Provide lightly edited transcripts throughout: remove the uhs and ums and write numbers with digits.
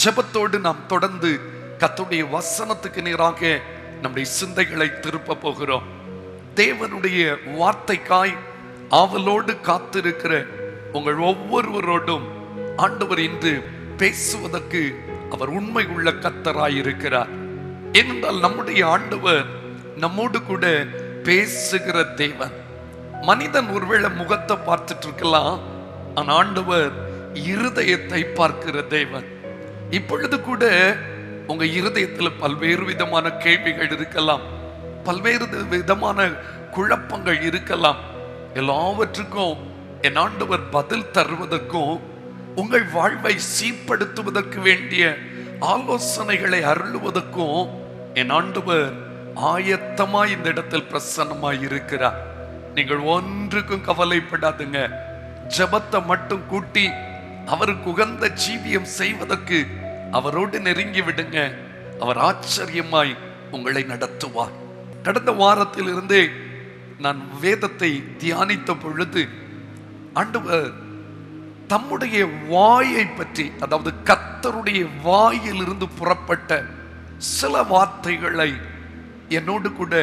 ஜெபத்தோடு நாம் தொடர்ந்து கர்த்தருடைய வசனத்துக்கு நேராக நம்முடைய சிந்தைகளை திருப்ப போகிறோம். தேவனுடைய வார்த்தைக்காய் ஆவலோடு காத்திருக்கிற உங்கள் ஒவ்வொருவரோடும் ஆண்டவர் இன்று பேசுவதற்கு அவர் உண்மை உள்ள கர்த்தராயிருக்கிறார். ஏனென்றால் நம்முடைய ஆண்டவர் நம்மோடு கூட பேசுகிற தேவன். மனிதன் ஒருவேளை முகத்தை பார்த்துட்டு இருக்கலாம், ஆனா ஆண்டவர் இருதயத்தை பார்க்கிற தேவன். இப்பொழுது கூட உங்க இருதயத்தில் பல்வேறு விதமான கேள்விகள் இருக்கலாம், பல்வேறு விதமான குழப்பங்கள் இருக்கலாம். எல்லாவற்றுக்கும் என் ஆண்டவர் பதில் தருவதற்கும் உங்கள் வாழ்வை சீர்படுத்துவதற்கு வேண்டிய ஆலோசனைகளை அருளுவதற்கும் என் ஆண்டவர் ஆயத்தமாய் இந்த இடத்தில் பிரசன்னமாய் இருக்கிறார். நீங்கள் ஒன்றுக்கும் கவலைப்படாதுங்க. ஜெபத்தை மட்டும் கூட்டி அவருக்கு உகந்த ஜீவியம் செய்வதற்கு அவரோடு நெருங்கி விடுங்க. அவர் ஆச்சரியமாய் உங்களை நடத்துவார். கடந்த வாரத்தில் இருந்தே நான் வேதத்தை தியானித்த பொழுது ஆண்டவர் தம்முடைய வாயை பற்றி, அதாவது கர்த்தருடைய வாயிலிருந்து புறப்பட்ட சில வார்த்தைகளை என்னோடு கூட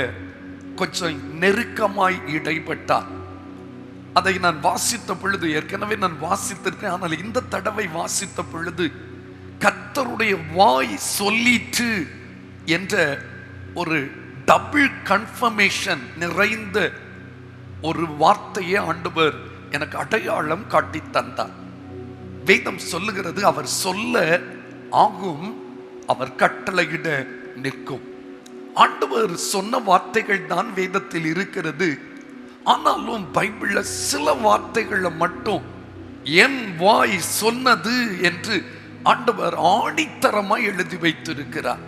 கொஞ்சம் நெருக்கமாய் இடைப்பட்டார். அதை நான் வாசித்த பொழுது, ஏற்கனவே நான் வாசித்திருக்கேன், ஆனால் இந்த தடவை வாசித்த பொழுது கர்த்தருடைய வாய் சொல்லிற்று என்ற ஒரு டபுள் கன்ஃபர்மேஷன் நிறைந்த ஒரு வார்த்தையை ஆண்டவர் எனக்கு அடையாளம் காட்டி தந்தார். வேதம் சொல்லுகிறது, அவர் சொல்ல ஆகும், அவர் கட்டளையிட நிற்கும். ஆண்டவர் சொன்ன வார்த்தைகள் தான் வேதத்தில் இருக்கிறது. ஆனாலும் பைபிள்ல சில வார்த்தைகளை மட்டும் என் வாய் சொன்னது என்று ஆண்டவர் ஆணித்தரமாய் எழுதி வைத்திருக்கிறார்.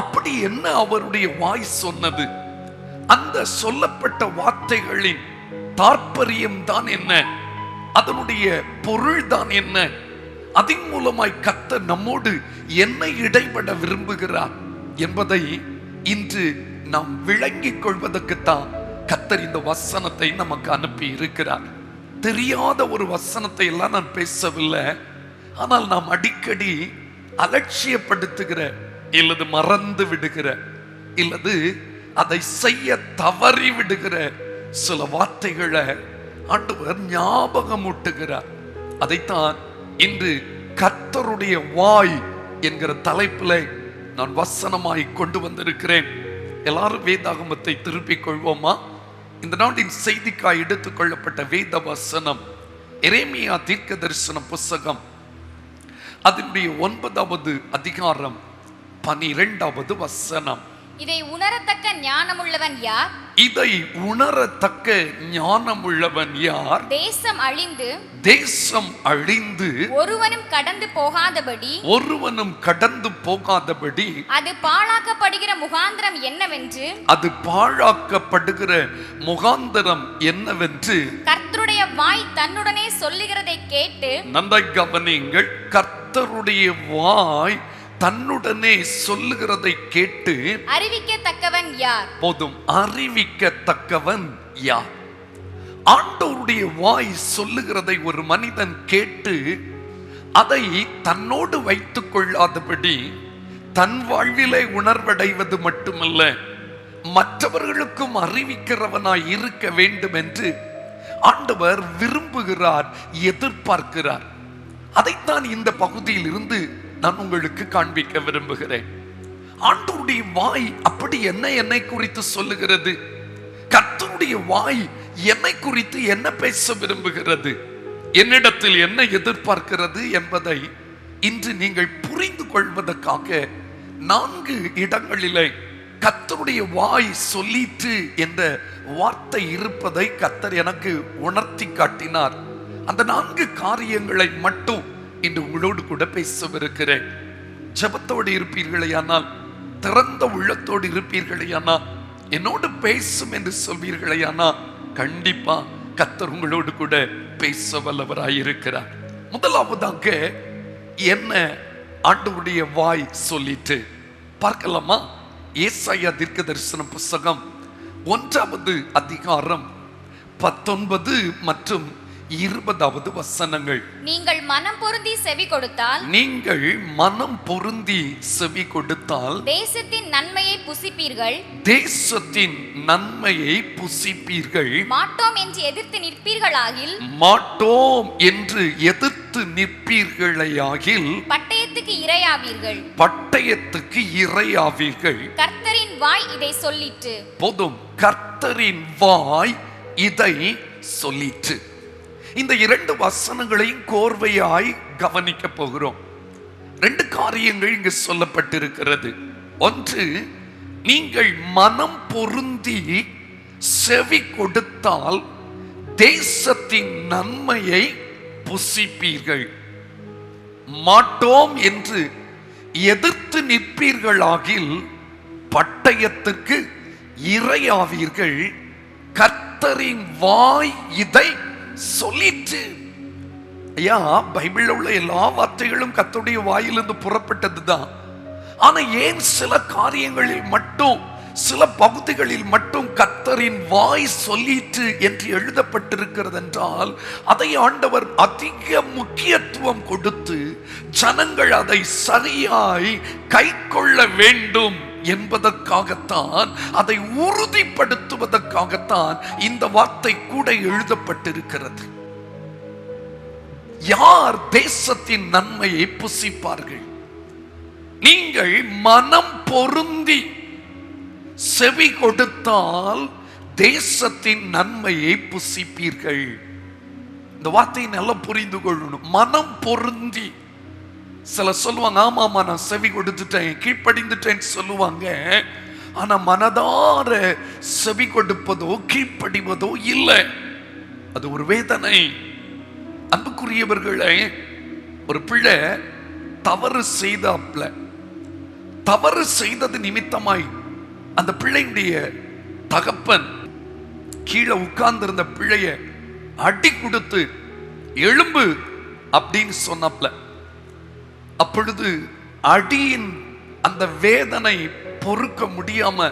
அப்படி என்ன அவருடைய வாய் சொன்னது? அந்த சொல்லப்பட்ட வார்த்தைகளின் தாற்பயம் தான் என்ன? அதனுடைய பொருள் தான் என்ன? அதன் மூலமாய் கர்த்தர் நம்மோடு என்ன இடைபட விரும்புகிறார் என்பதை இன்று நாம் விளங்கிக் கொள்வதற்குத்தான் கர்த்தர் இந்த வசனத்தை நமக்கு அனுப்பி இருக்கிறார். தெரியாத ஒரு வசனத்தை எல்லாம் நான் பேசவில்லை. ஆனால் நாம் அடிக்கடி அலட்சியப்படுத்துகிற, இல்லது மறந்து விடுகிற, இல்லது அதை செய்ய தவறி விடுகிற சில வார்த்தைகளை ஆண்டவர் ஞாபகம் ஊட்டுகிறார். அதைத்தான் இன்று கர்த்தருடைய வாய் என்கிற தலைப்பில் நான் வசனமாய் கொண்டு வந்திருக்கிறேன். எல்லாரும் வேதாகமத்தை திருப்பிக் கொள்வோமா? இந்த நாட்டின் செய்திக்காய் எடுத்துக் கொள்ளப்பட்ட வேத வசனம் எரேமியா தீர்க்க தரிசன புஸ்தகம், அதனுடைய 9வது அதிகாரம் 12வது வசனம். இதை உணரத்தக்க ஞானமுள்ளவன் யார்? இதை உணரத்தக்க ஞானமுள்ளவன் யார்? தேசம் அழிந்து ஒருவனும் கடந்து போகாதபடி அது பாழாக்கப்படுகிற முகாந்திரம் என்னவென்று கர்த்தருடைய வாய் தன்னுடனே சொல்லுகிறதை கேட்டு, நன்றாய் கவனியுங்கள், கர்த்தருடைய வாய் தன்னுடனே சொல்லுகிறதை கேட்டு அறிவிக்கத்தக்கவன் யார்? போதும், அறிவிக்கத்தக்கவன் யார்? ஆண்டவருடைய வாய் சொல்லுகிறதை ஒரு மனிதன் கேட்டு அதை தன்னோடு வைத்துக் கொள்ளாதபடி தன் வாழ்விலே உணர்வடைவது மட்டுமல்ல, மற்றவர்களுக்கும் அறிவிக்கிறவனாய் இருக்க வேண்டும் என்று ஆண்டவர் விரும்புகிறார், எதிர்பார்க்கிறார். அதைத்தான் இந்த பகுதியில் இருந்து நான் உங்களுக்கு காண்பிக்க விரும்புகிறேன். ஆண்டவருடைய வாய் அப்படி என்னை குறித்து சொல்லுகிறது? கர்த்தருடைய வாய் என்னை குறித்து என்ன பேச விரும்புகிறது? என்னிடத்தில் என்ன எதிர்பார்க்கிறது என்பதை இன்று நீங்கள் புரிந்து கொள்வதற்காக 4 இடங்களிலே கர்த்தருடைய வாய் சொல்லிற்று என்ற வார்த்தை இருப்பதை கர்த்தர் எனக்கு உணர்த்தி காட்டினார். அந்த 4 காரியங்களை மட்டும் இன்று உங்களோடு கூட பேசவிருக்கிறேன். ஜெபத்தோடு இருப்பீர்களேயானால், திறந்த உள்ளத்தோடு இருப்பீர்களேயானால், என்னோடு பேசும் என்று சொல்வீர்களேயானால், கண்டிப்பா கர்த்தர் உங்களோடு கூட பேச வல்லவராயிருக்கிறார். முதலாவதாக என்ன ஆண்டவருடைய வாய் சொல்லிட்டு பார்க்கலாமா? ஏசாயா தீர்க்க தரிசன புஸ்தகம் 1வது அதிகாரம் 19 மற்றும் 20வது வசனங்கள். நீங்கள் மனம் பொருந்தி செவி கொடுத்தால், நீங்கள் மனம் பொருந்தி செவி கொடுத்தால் தேசத்தின் நன்மையை புசிப்பீர்கள், தேசத்தின் நன்மையை புசிப்பீர்கள். மாட்டோம் என்று எதிர்த்து நிற்பீர்களாகில், மாட்டோம் என்று எதிர்த்து நிற்பீர்களாகில் பட்டயத்துக்கு இரையாவீர்கள், பட்டயத்துக்கு இரையாவீர்கள். கர்த்தரின் வாய் இதை சொல்லிற்று. போதும், கர்த்தரின் வாய் இதை சொல்லிற்று. இந்த 2 வசனங்களையும் கோர்வையாய் கவனிக்க போகிறோம். 2 காரியங்கள் இங்கு சொல்லப்பட்டிருக்கிறது. ஒன்று, நீங்கள் மனம் பொருந்தி செவி கொடுத்தால் தேசத்தின் நன்மையை புசிப்பீர்கள். மாட்டோம் என்று எதிர்த்து நிற்பீர்களாகில் பட்டயத்திற்கு இரையாவீர்கள். கர்த்தரின் வாய் இதை சொல்லிற்று. ஐயா, பைபிள்ல உள்ள எல்லா வார்த்தைகளும் கர்த்தருடைய வாயிலிருந்து புறப்பட்டதுதான். ஆனா ஏன் சில காரியங்களில் மட்டும், சில பகுதிகளில் மட்டும் கர்த்தரின் வாய் சொல்லிற்று என்று எழுதப்பட்டிருக்கிறது என்றால், அதை ஆண்டவர் அதிக முக்கியத்துவம் கொடுத்து ஜனங்கள் அதை சரியாய் கைக்கொள்ள வேண்டும் என்பதற்காகத்தான், அதை உறுதிப்படுத்துவதற்காகத்தான் இந்த வார்த்தை கூட எழுதப்பட்டிருக்கிறது. யார் தேசத்தின் நன்மையை புசிப்பார்கள்? நீங்கள் மனம் பொருந்தி செவி கொடுத்தால் தேசத்தின் நன்மையை புசிப்பீர்கள். இந்த வார்த்தையை நல்லா புரிந்து கொள்ளணும். மனம் பொருந்தி. சில சொல்லுவாங்க, ஆமாமா நான் செவி கொடுத்துட்டேன், கீழ்ப்படிந்துட்டேன்னு சொல்லுவாங்க. ஆனா மனதார செவி கொடுப்பதோ கீழ்ப்படிவதோ இல்லை. அது ஒரு வேதனை. அன்புக்குரியவர்களே, ஒரு பிள்ளை தவறு செய்தாப்ல, தவறு செய்தது நிமித்தமாய் அந்த பிள்ளையுடைய தகப்பன் கீழே உட்கார்ந்து இருந்த பிள்ளைய அடி கொடுத்து எழும்பு அப்படின்னு சொன்னாப்ல. அப்பொழுது அடியின் அந்த வேதனை பொறுக்க முடியாம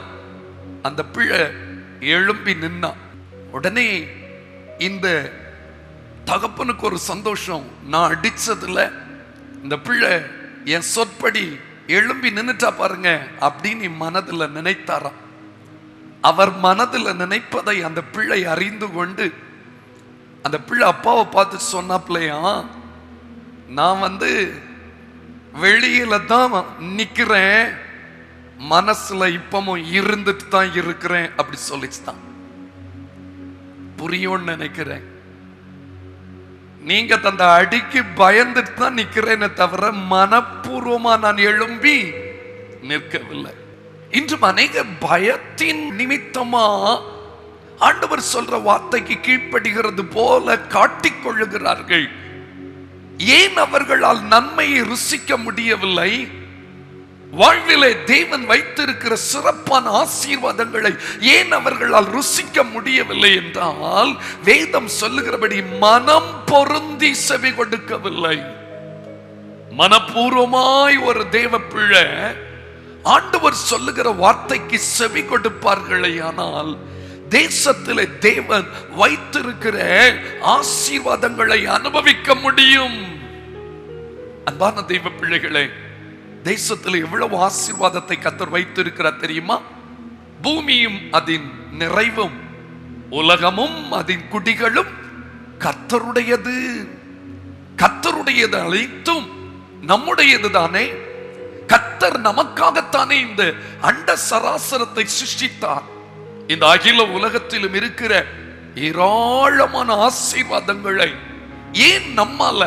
அந்த பிள்ளை எழும்பி நின்னா. உடனே இந்த தகப்பனுக்கு ஒரு சந்தோஷம், நான் அடிச்சதுல இந்த பிள்ளை என் சொற்படி எழும்பி நின்னுட்டா பாருங்க அப்படின்னு மனதுல நினைத்தாராம். அவர் மனதுல நினைப்பதை அந்த பிள்ளை அறிந்து கொண்டு அந்த பிள்ளை அப்பாவை பார்த்து சொன்னாப்லையா, நான் வெளியில தான் நிக்கிறேன், மனசுல இப்பமும் இருந்துட்டு தான் இருக்கிறேன் அப்படி சொல்லிச்சுதான். புரியும்னு நினைக்கிறேன். நீங்க தந்த அடிக்கு பயந்துட்டு தான் நிக்கிறேன்னு தவிர மனப்பூர்வமா நான் எழும்பி நிற்கவில்லை. இன்றும் அநேக பயத்தின் நிமித்தமா ஆண்டவர் சொல்ற வார்த்தைக்கு கீழ்ப்படுகிறது போல காட்டிக்கொள்ளுகிறார்கள். ஏன் அவர்களால் நன்மையை ருசிக்க முடியவில்லை? வாழ்விலே தேவன் வைத்திருக்கிற சிறப்பான ஆசீர்வாதங்களை ஏன் அவர்களால் ருசிக்க முடியவில்லை என்றால், வேதம் சொல்லுகிறபடி மனம் பொருந்தி செவி கொடுக்கவில்லை. மனப்பூர்வமாய் ஒரு தேவ பிள்ளை ஆண்டவர் சொல்லுகிற வார்த்தைக்கு செவி கொடுப்பார்களே, ஆனால் தேசத்திலே தேவன் வைத்திருக்கிற ஆசீர்வாதங்களை அனுபவிக்க முடியும். அன்பான தெய்வ பிள்ளைகளே, தேசத்தில் எவ்வளவு ஆசீர்வாதத்தை கர்த்தர் வைத்திருக்கிறார் தெரியுமா? பூமியும் அதன் நிறைவும் உலகமும் அதன் குடிகளும் கர்த்தருடையது. கர்த்தருடையது அனைத்தும் நம்முடையது தானே. கர்த்தர் நமக்காகத்தானே இந்த அண்ட சராசரத்தை சிருஷ்டித்தார். இந்த அகில உலகத்திலும் இருக்கிற ஏராளமான ஆசீர்வாதங்களை ஏன் நம்மால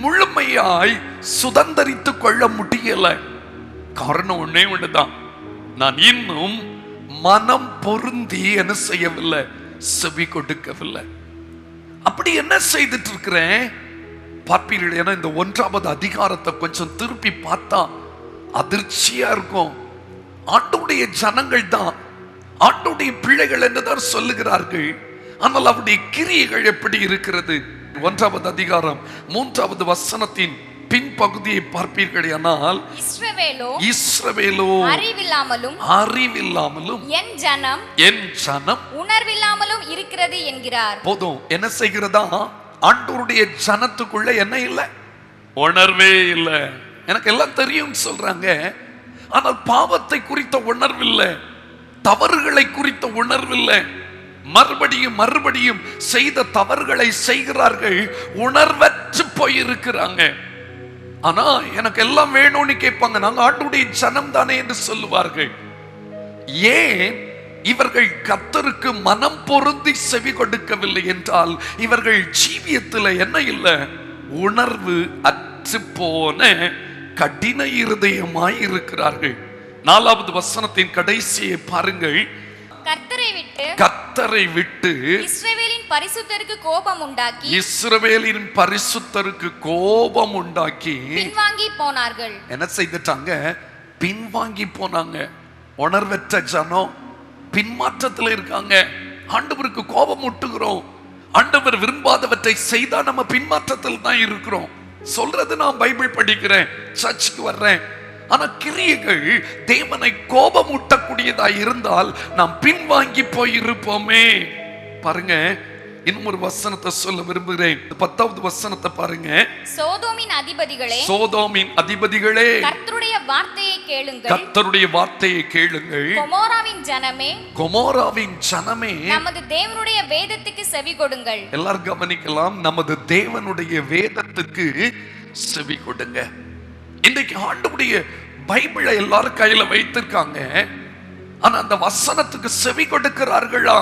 முழுமையாய் சுதந்தரித்துக் கொள்ள முடியல? காரணம் ஒண்ணே ஒண்ணுதான், நான் இன்னும் மனம் பொருந்தி என்ன செய்யவில்லை, செவி கொடுக்கவில்லை. அப்படி என்ன செய்துட்டு இருக்கிறேன் பார்ப்பீர்கள். ஏன்னா இந்த 1வது அதிகாரத்தை கொஞ்சம் திருப்பி பார்த்தா அதிர்ச்சியா இருக்கும். ஆண்டவருடைய ஜனங்கள் தான், ஆண்டவருடைய பிள்ளைகள் என்னதான் சொல்லுகிறார்கள், ஆனால் அவருடைய கிரியைகள் எப்படி இருக்கிறது? 1வது அதிகாரம் 3வது வசனத்தின் பின்பகுதியை பார்ப்பீர்கள். ஆனால் இஸ்ரவேலோ அறிவில்லாமலும் என் ஜனம் உணர்வில்லாமலும் இருக்கிறது என்கிறார். போதும், என்ன செய்கிறதா? ஆண்டவருடைய ஜனத்துக்குள்ள என்ன இல்லை? உணர்வே இல்லை. எனக்கு எல்லாம் தெரியும் சொல்றாங்க, ஆனால் பாவத்தை குறித்த உணர்வில்லை, தவறுகளை குறித்த உணர்வில்லை. மறுபடியும் மறுபடியும் செய்த தவறுகளை செய்கிறார்கள், உணர்வற்று போயிருக்கிறாங்க. ஆனா எனக்கு எல்லாம் வேணும்னு கேட்பாங்க, நாங்க ஆண்டவருடைய ஜனம் தானே என்று சொல்லுவார்கள். ஏன் இவர்கள் கர்த்தருக்கு மனம் பொருந்தி செவி கொடுக்கவில்லை என்றால் இவர்கள் ஜீவியத்தில் என்ன இல்லை? உணர்வு அற்று போன கடின இருதயமாய் இருக்கிறார்கள். 4வது வசனத்தின் கடைசியை பாருங்கள். கர்த்தரை விட்டு இஸ்ரவேலின் பரிசுத்தருக்கு கோபம் உண்டாக்கி, இஸ்ரவேலின் பரிசுத்தருக்கு கோபம் உண்டாக்கி பின்வாங்கி போனார்கள். என்ன செய்துட்டாங்க? பின்வாங்கி போனாங்க. உணர்வற்ற ஜனம் பின்மாற்றத்தில் இருக்காங்க. ஆண்டவருக்கு கோபம் ஊட்டுகிறோம், ஆண்டவர் விரும்பாதவற்றை செய்தா நம்ம பின்மாற்றத்தில் தான் இருக்கிறோம். சொல்றது நான் பைபிள் படிக்கிறேன், சர்ச்சுக்கு வர்றேன், ஆனா கிரியைகள் தேவனை கோபம் ஊட்டக்கூடியதா இருந்தால் நாம் பின்வாங்கி போயிருப்போமே. பாருங்க, இன்னும் ஒரு வசனத்தை சொல்ல விரும்புகிறேன். 10வது வசனத்தை பாருங்க. சோதோமின் அதிபதிகளே, சோதோமின் அதிபதிகளே, கர்த்தருடைய வார்த்தையை கேளுங்கள், கர்த்தருடைய வார்த்தையை கேளுங்கள். கொமோராவின் ஜனமே, கொமோராவின் ஜனமே, நமது தேவனுடைய வேதத்துக்கு செவி கொடுங்கள். எல்லாரும் கவனிக்கலாம், நமது தேவனுடைய வேதத்துக்கு செவி கொடுங்க. இன்றைக்கு ஆண்டவருடைய பைபிளை எல்லாரும் கையில வைத்திருக்காங்க, ஆனா அந்த வசனத்துக்கு செவி கொடுக்கிறார்களா?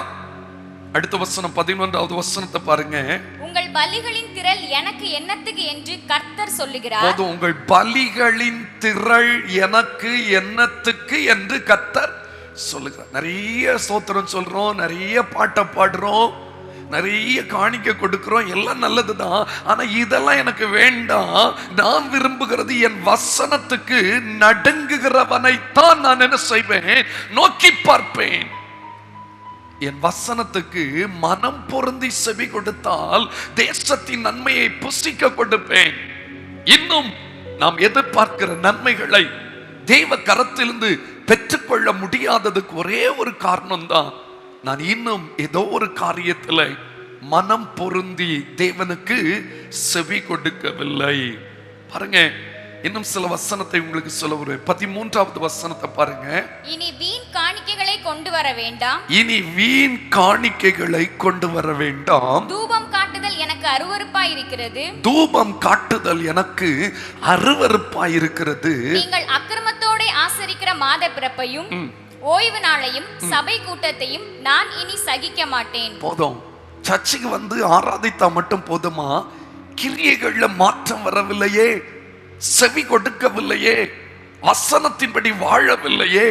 அடுத்த வசனம் 11வது வசனத்தை பாருங்க. உங்கள் பலிகளின் திரள் எனக்கு என்னத்துக்கு என்று கர்த்தர் சொல்லுகிறார். போதும், உங்கள் பலிகளின் திரள் எனக்கு என்னத்துக்கு என்று கர்த்தர் சொல்லுகிறார். நிறைய ஸ்தோத்திரம் சொல்றோம், நிறைய பாட்டை பாடுறோம், நிறைய காணிக்க கொடுக்கிறோம், எல்லாம் நல்லதுதான். ஆனா இதெல்லாம் எனக்கு வேண்டாம். நான் விரும்புகிறது என் வசனத்துக்கு நடுங்குகிறவனைத்தான் நான் என்ன செய்வேன்? நோக்கி பார்ப்பேன். என் வசனத்துக்கு மனம் பொருந்தி செவி கொடுத்தால் தேசத்தின் நன்மையை புசிக்க கொடுப்பேன். இன்னும் நாம் எதிர்பார்க்கிற நன்மைகளை தேவ கரத்திலிருந்து பெற்றுக்கொள்ள முடியாததுக்கு ஒரே ஒரு காரணம் தான், நான் இன்னும் ஏதோ ஒரு காரியத்துல மனம் பொருந்தி தேவனுக்கு செவி கொடுக்கவில்லை. பாருங்க, இன்னும் சில வசனத்தை உங்களுக்கு சொல்ல வருவேன். 13வது வசனத்தை பாருங்க. இனி வீண் காணிக்கைகளை கொண்டு வர வேண்டாம், இனி வீண் காணிக்கைகளை கொண்டு வர வேண்டாம். தூபம் காட்டுதல் எனக்கு அருவருப்பாய் இருக்கிறது, தூபம் காட்டுதல் எனக்கு அருவருப்பாய் இருக்கிறது. நீங்கள் அக்கிரமத்தோட ஆசரிக்கிற மாத பிறப்பையும் ஓய்வு நாளையும் சபை கூட்டத்தையும் நான் இனி சகிக்க மாட்டேன். போதும், சர்ச்சுக்கு வந்து ஆராதித்தா மட்டும் போதுமா? கிரியைகள்ல மாற்றம் வரவில்லையே, செவி கொடுக்கவில்லையே, வசனத்தின்படி வாழவில்லையே.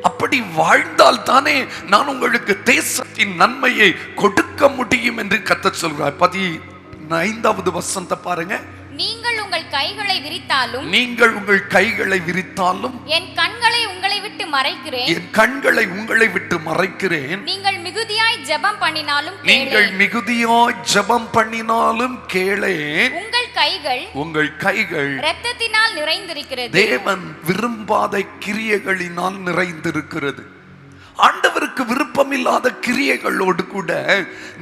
அப்படி வாழ்ந்தால் தானே நான் உங்களுக்கு தேசத்தின் நன்மையை கொடுக்க முடியும் என்று கர்த்தர் சொல்றார். 15வது வசனத்தை பாருங்க. நீங்கள் உங்கள் கைகளை விரித்தாலும், நீங்கள் உங்கள் கைகளை விரித்தாலும் என் கண்களை உங்களை விட்டு மறைக்கிறேன், என் கண்களை உங்களை விட்டு மறைக்கிறேன். நீங்கள் மிகுதியாய் ஜெபம் பண்ணினாலும் நீங்கள் மிகுதியாய் ஜெபம் பண்ணினாலும் கேளேன். உங்கள் கைகள் இரத்தத்தினால் நிறைந்திருக்கிறது, தேவன் விரும்பாத கிரியைகளினால் நிறைந்திருக்கிறது. ஆண்டவருக்கு விருப்பமில்லாத கிரியைகளோடு கூட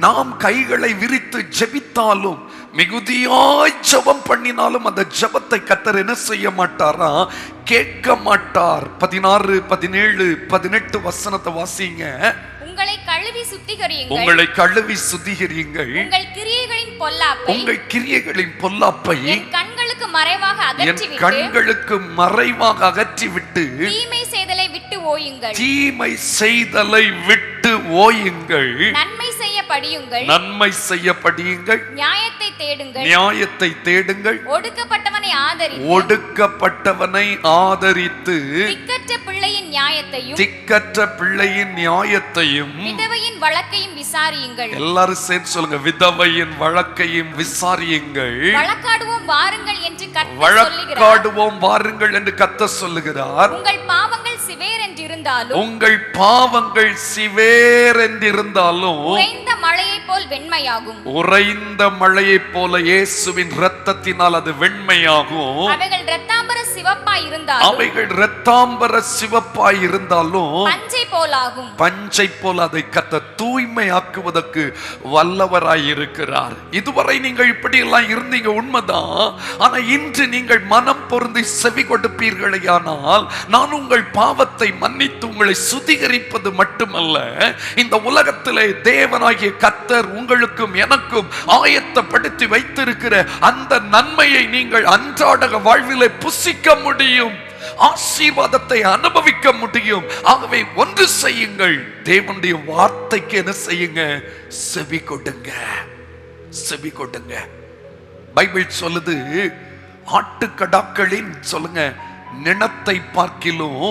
நாம் கைகளை விரித்து ஜெபித்தாலும் மிகுதியாய் ஜெபம் பண்ணினாலும் அந்த ஜெபத்தை கர்த்தர் என்ன செய்ய மாட்டாரா? கேட்க மாட்டார். 16, 17, 18 வசனத்தை வாசிங்க. உங்களை கழுவி சுத்திகரியுங்கள், உங்களை கழுவி சுத்திகரியுங்கள், உங்கள் கிரியைகளின் பொல்லாப்பை, உங்கள் கிரியைகளின் பொல்லாப்பை என் கண்களுக்கு மறைவாக அகற்றிவிட்டு, என் கண்களுக்கு மறைவாக அகற்றிவிட்டு, தீமை செய்தலை விட்டு ஓயுங்கள், தீமை செய்தலை விட்டு ஓயுங்கள், நன்மை செய்ய படியுங்கள், நன்மை செய்ய படியுங்கள், நியாயத்தை தேடுங்கள், நியாயத்தை தேடுங்கள், ஒடுக்கப்பட்டவனை ஆதரித்து, ஒடுக்கப்பட்டவனை ஆதரித்து, திக்கற்ற பிள்ளையின் நியாயத்தையும், திக்கற்ற பிள்ளையின் நியாயத்தையும், விதவையின் வழக்கையும் விசாரியுங்கள். எல்லாரும் சேர்த்து சொல்லுங்க, விதவையின் வழக்கையும் விசாரியுங்கள். வழக்காடுவோம் வாருங்கள் என்று கர்த்தர் சொல்லுகிறார். வழக்காடுவோம் வாருங்கள் என்று கர்த்தர் சொல்லுகிறார். உங்கள் பாவங்கள் சிவேர் என்றிருந்தாலும், உங்கள் பாவங்கள் சிவேர் என்றிருந்தாலும் உறைந்த மழையை போல் வெண்மையாகும், உறைந்த மழையை போல இயேசுவின் இரத்தத்தினால் அது வெண்மையாகும். அவைகள் இரத்தாம்பர சிவப்பாய் இருந்தாலும், இருந்தாலும் அவைகள் இரத்தாம்பர சிவப்பாய் இருந்தாலும் பஞ்சை போலாகும். பஞ்சை போல அதை கர்த்தர் தூய்மையாக்குவதற்கு வல்லவராய் இருக்கிறார். இதுவரை நீங்கள் இப்படி எல்லாம் இருந்தீங்க, உண்மைதான். ஆனா இன்று நீங்கள் மனம் பொருந்தி செவி கொடுப்பீர்களேயானால் நான் உங்கள் பாவத்தை மன்னித்து உங்களை சுத்திகரிப்பது மட்டுமல்ல, இந்த உலகத்திலே தேவனாகிய கர்த்தர் உங்களுக்கும் எனக்கும் ஆயத்தப்படுத்தி வைத்திருக்கிற அந்த நன்மையை நீங்கள் அன்றாட வாழ்விலே புசிக்க முடியும், ஆசீர்வாதத்தை அனுபவிக்க முடியும். ஆகவே ஒன்று செய்யுங்கள், தேவனுடைய வார்த்தைக்கு என்ன செய்யுங்க? செவி கொடுங்க, செவி கொடுங்க. பைபிள் சொல்லுது, ஆட்டுக்கடாக்களின் சொல்லுங்க நிணத்தை பார்க்கிலும்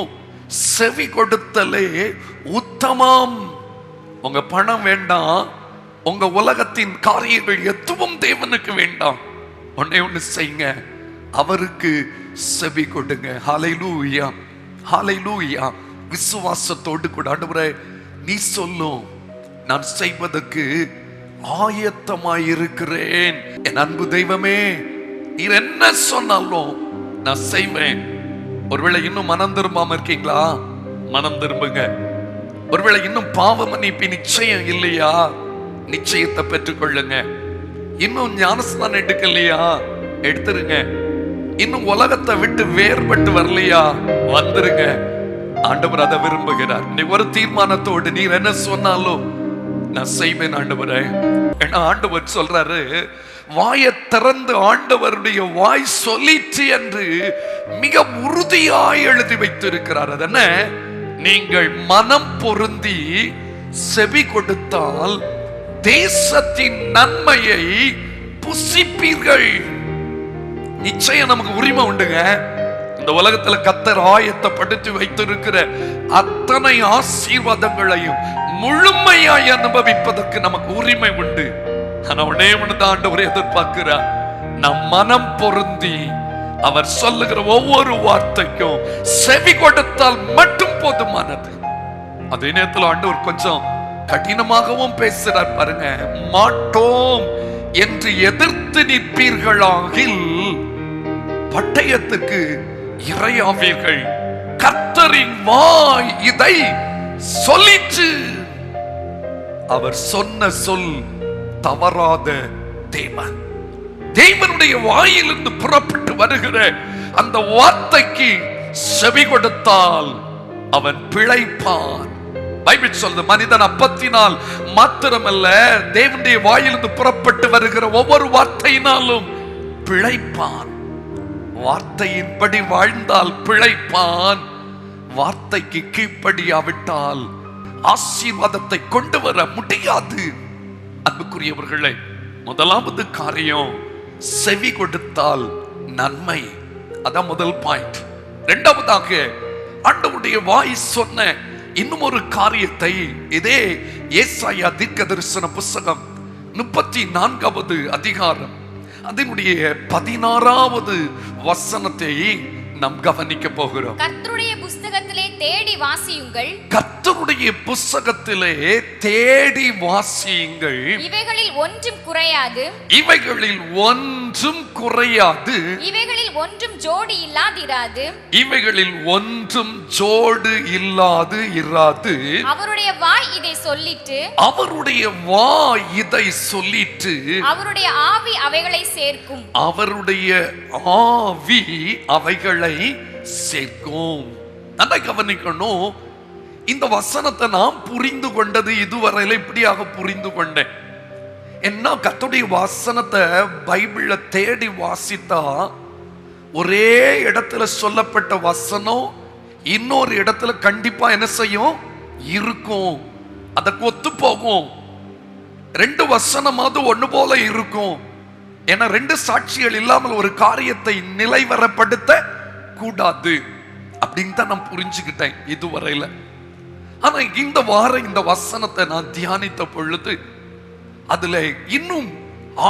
செவி கொடுத்தலே உத்தமம். உங்க பணம் வேண்டாம், உங்க உலகத்தின் காரியங்கள் எதுவும் தேவனுக்கு வேண்டாம். ஒன்னே ஒண்ணு செய்யுங்க, அவருக்கு செவி கொடுங்க. ஹல்லேலூயா, ஹல்லேலூயா. விசுவாசத்தோடு கூட, ஆண்டவரே நீ சொல்லும் நான் செய்வதற்கு ஆயத்தமாயிருக்கிறேன். என் அன்பு தெய்வமே, நீர் என்ன சொன்னாலும் நான் செய்வேன். ஒருவேளை இன்னும் மனம் திரும்பாம இருக்கீங்களா? மனம் திரும்புங்க. ஒருவேளை இன்னும் பாவ மன்னிப்பு நிச்சயம் இல்லையா? நிச்சயத்தை பெற்றுக்கொள்ளுங்க. இன்னும் ஞானஸ்நானம் எடுக்கலையா? எடுத்துருங்க. இன்னும் உலகத்தை விட்டு வேறுபட்டு வரலையா? வந்துருங்க. ஆண்டவர் அதை விரும்புகிறார். நீ ஒரு தீர்மானத்தோடு நீர் என்ன சொன்னாலும் நான் செய்வேன் ஆண்டவரே. ஏன்னா ஆண்டவர் சொல்றாரு, வாயை திறந்து ஆண்டவருடைய வாய் சொல்லிற்று என்று மிக உறுதியாய் எழுதி வைத்திருக்கிறார். அதென்ன? நீங்கள் மனம் பொருந்தி செவி கொடுத்தால் தேசத்தின் நன்மையை புசிப்பீர்கள். நிச்சயம் நமக்கு உரிமை உண்டுங்க. இந்த உலகத்துல கர்த்தர் ஆயத்தப்படுத்தி வைத்திருக்கிற அத்தனை ஆசீர்வாதங்களையும் முழுமையாய் அனுபவிப்பதற்கு நமக்கு உரிமை உண்டு. ஆனா உடனே ஒண்ணுதான் ஆண்டவர் எதிர்பார்க்கிறார், நம் மனம் பொருந்தி அவர் சொல்லுகிற ஒவ்வொரு வார்த்தைக்கும் செவி கொடுத்தால் மட்டும் போதுமானது. அதே நேரத்தில் ஆண்டவர் கொஞ்சம் கடினமாகவும் பேசுறார் பாருங்க. மாட்டோம் என்று எதிர்த்து நிற்பீர்களாகில் பட்டயத்துக்கு இரையாவீர்கள். கர்த்தரின் வாய் இதை சொல்லிற்று. அவர் சொன்ன சொல் தவறாத தேவன். தேவனுடைய வாயிலிருந்து புறப்பட்டு வருகிற அந்த வார்த்தைக்கு செவி கொடுத்தால் அவன் பிழைப்பான். பைபிள் சொல்லுது, மனிதன் அப்பத்தினால் மாத்திரமல்ல தேவனுடைய வாயிலிருந்து புறப்பட்டு வருகிற ஒவ்வொரு வார்த்தையினாலும் பிழைப்பான். வார்த்தையின்படி வாழ்ந்தால் பிழைப்பான். வார்த்தைக்கு கீழ்ப்படியாவிட்டால் ஆசீர்வாதத்தை கொண்டு வர முடியாது. அன்புக்குரியவர்களே, முதலாவது காரியம் செவி கொடுத்தால் நன்மை. அதான் முதல் பாயிண்ட். இரண்டாவதாக ஆண்டவருடைய வாய் சொன்ன இன்னும் ஒரு காரியத்தை இதே ஏசாயா தீர்க்கதரிசன புத்தகம் 34வது அதிகாரம் அதனுடைய 16வது வசனத்தை நாம் கவனிக்க போகிறோம். கர்த்தருடைய புத்தகத்திலே தேடி வாசியுங்கள். கர்த்தருடைய புத்தகத்திலே தேடி வாசியுங்கள். இவைகளில் ஒன்றும் குறையாது. இவைகளில் ஒன்றும் குறையாது. இவைகளில் ஒன்றும் ஜோடு இல்லாதிராது. இவைகளில் ஒன்றும் ஜோடு இல்லாது இராது. அவருடைய வாய் இதை சொல்லிட்டு. அவருடைய வாய் இதை சொல்லிட்டு. அவருடைய ஆவி அவைகளை சேர்க்கும். அவருடைய ஆவி அவைகளை சேர்க்கும். நல்லா கவனிக்கணும். இந்த வசனத்தை நாம் புரிந்து கொண்டது இதுவரையில இப்படியாக புரிந்து கொண்டேன். என்ன, கர்த்தருடைய வசனத்தை பைபிள்ல தேடி வாசித்தா ஒரே இடத்துல சொல்லப்பட்ட வசனம் இன்னொரு இடத்துல கண்டிப்பா என்ன செய்யும்? இருக்கும். அதற்கு ஒத்து போகும். ரெண்டு வசனமாவது ஒண்ணு போல இருக்கும். ஏன்னா ரெண்டு சாட்சிகள் இல்லாமல் ஒரு காரியத்தை நிலைவரப்படுத்த கூடாது அப்படின்னு தான் நான் புரிஞ்சுக்கிட்டேன் இதுவரையில. ஆனா இந்த வாரம் இந்த வசனத்தை நான் தியானித்த பொழுது அதுல இன்னும்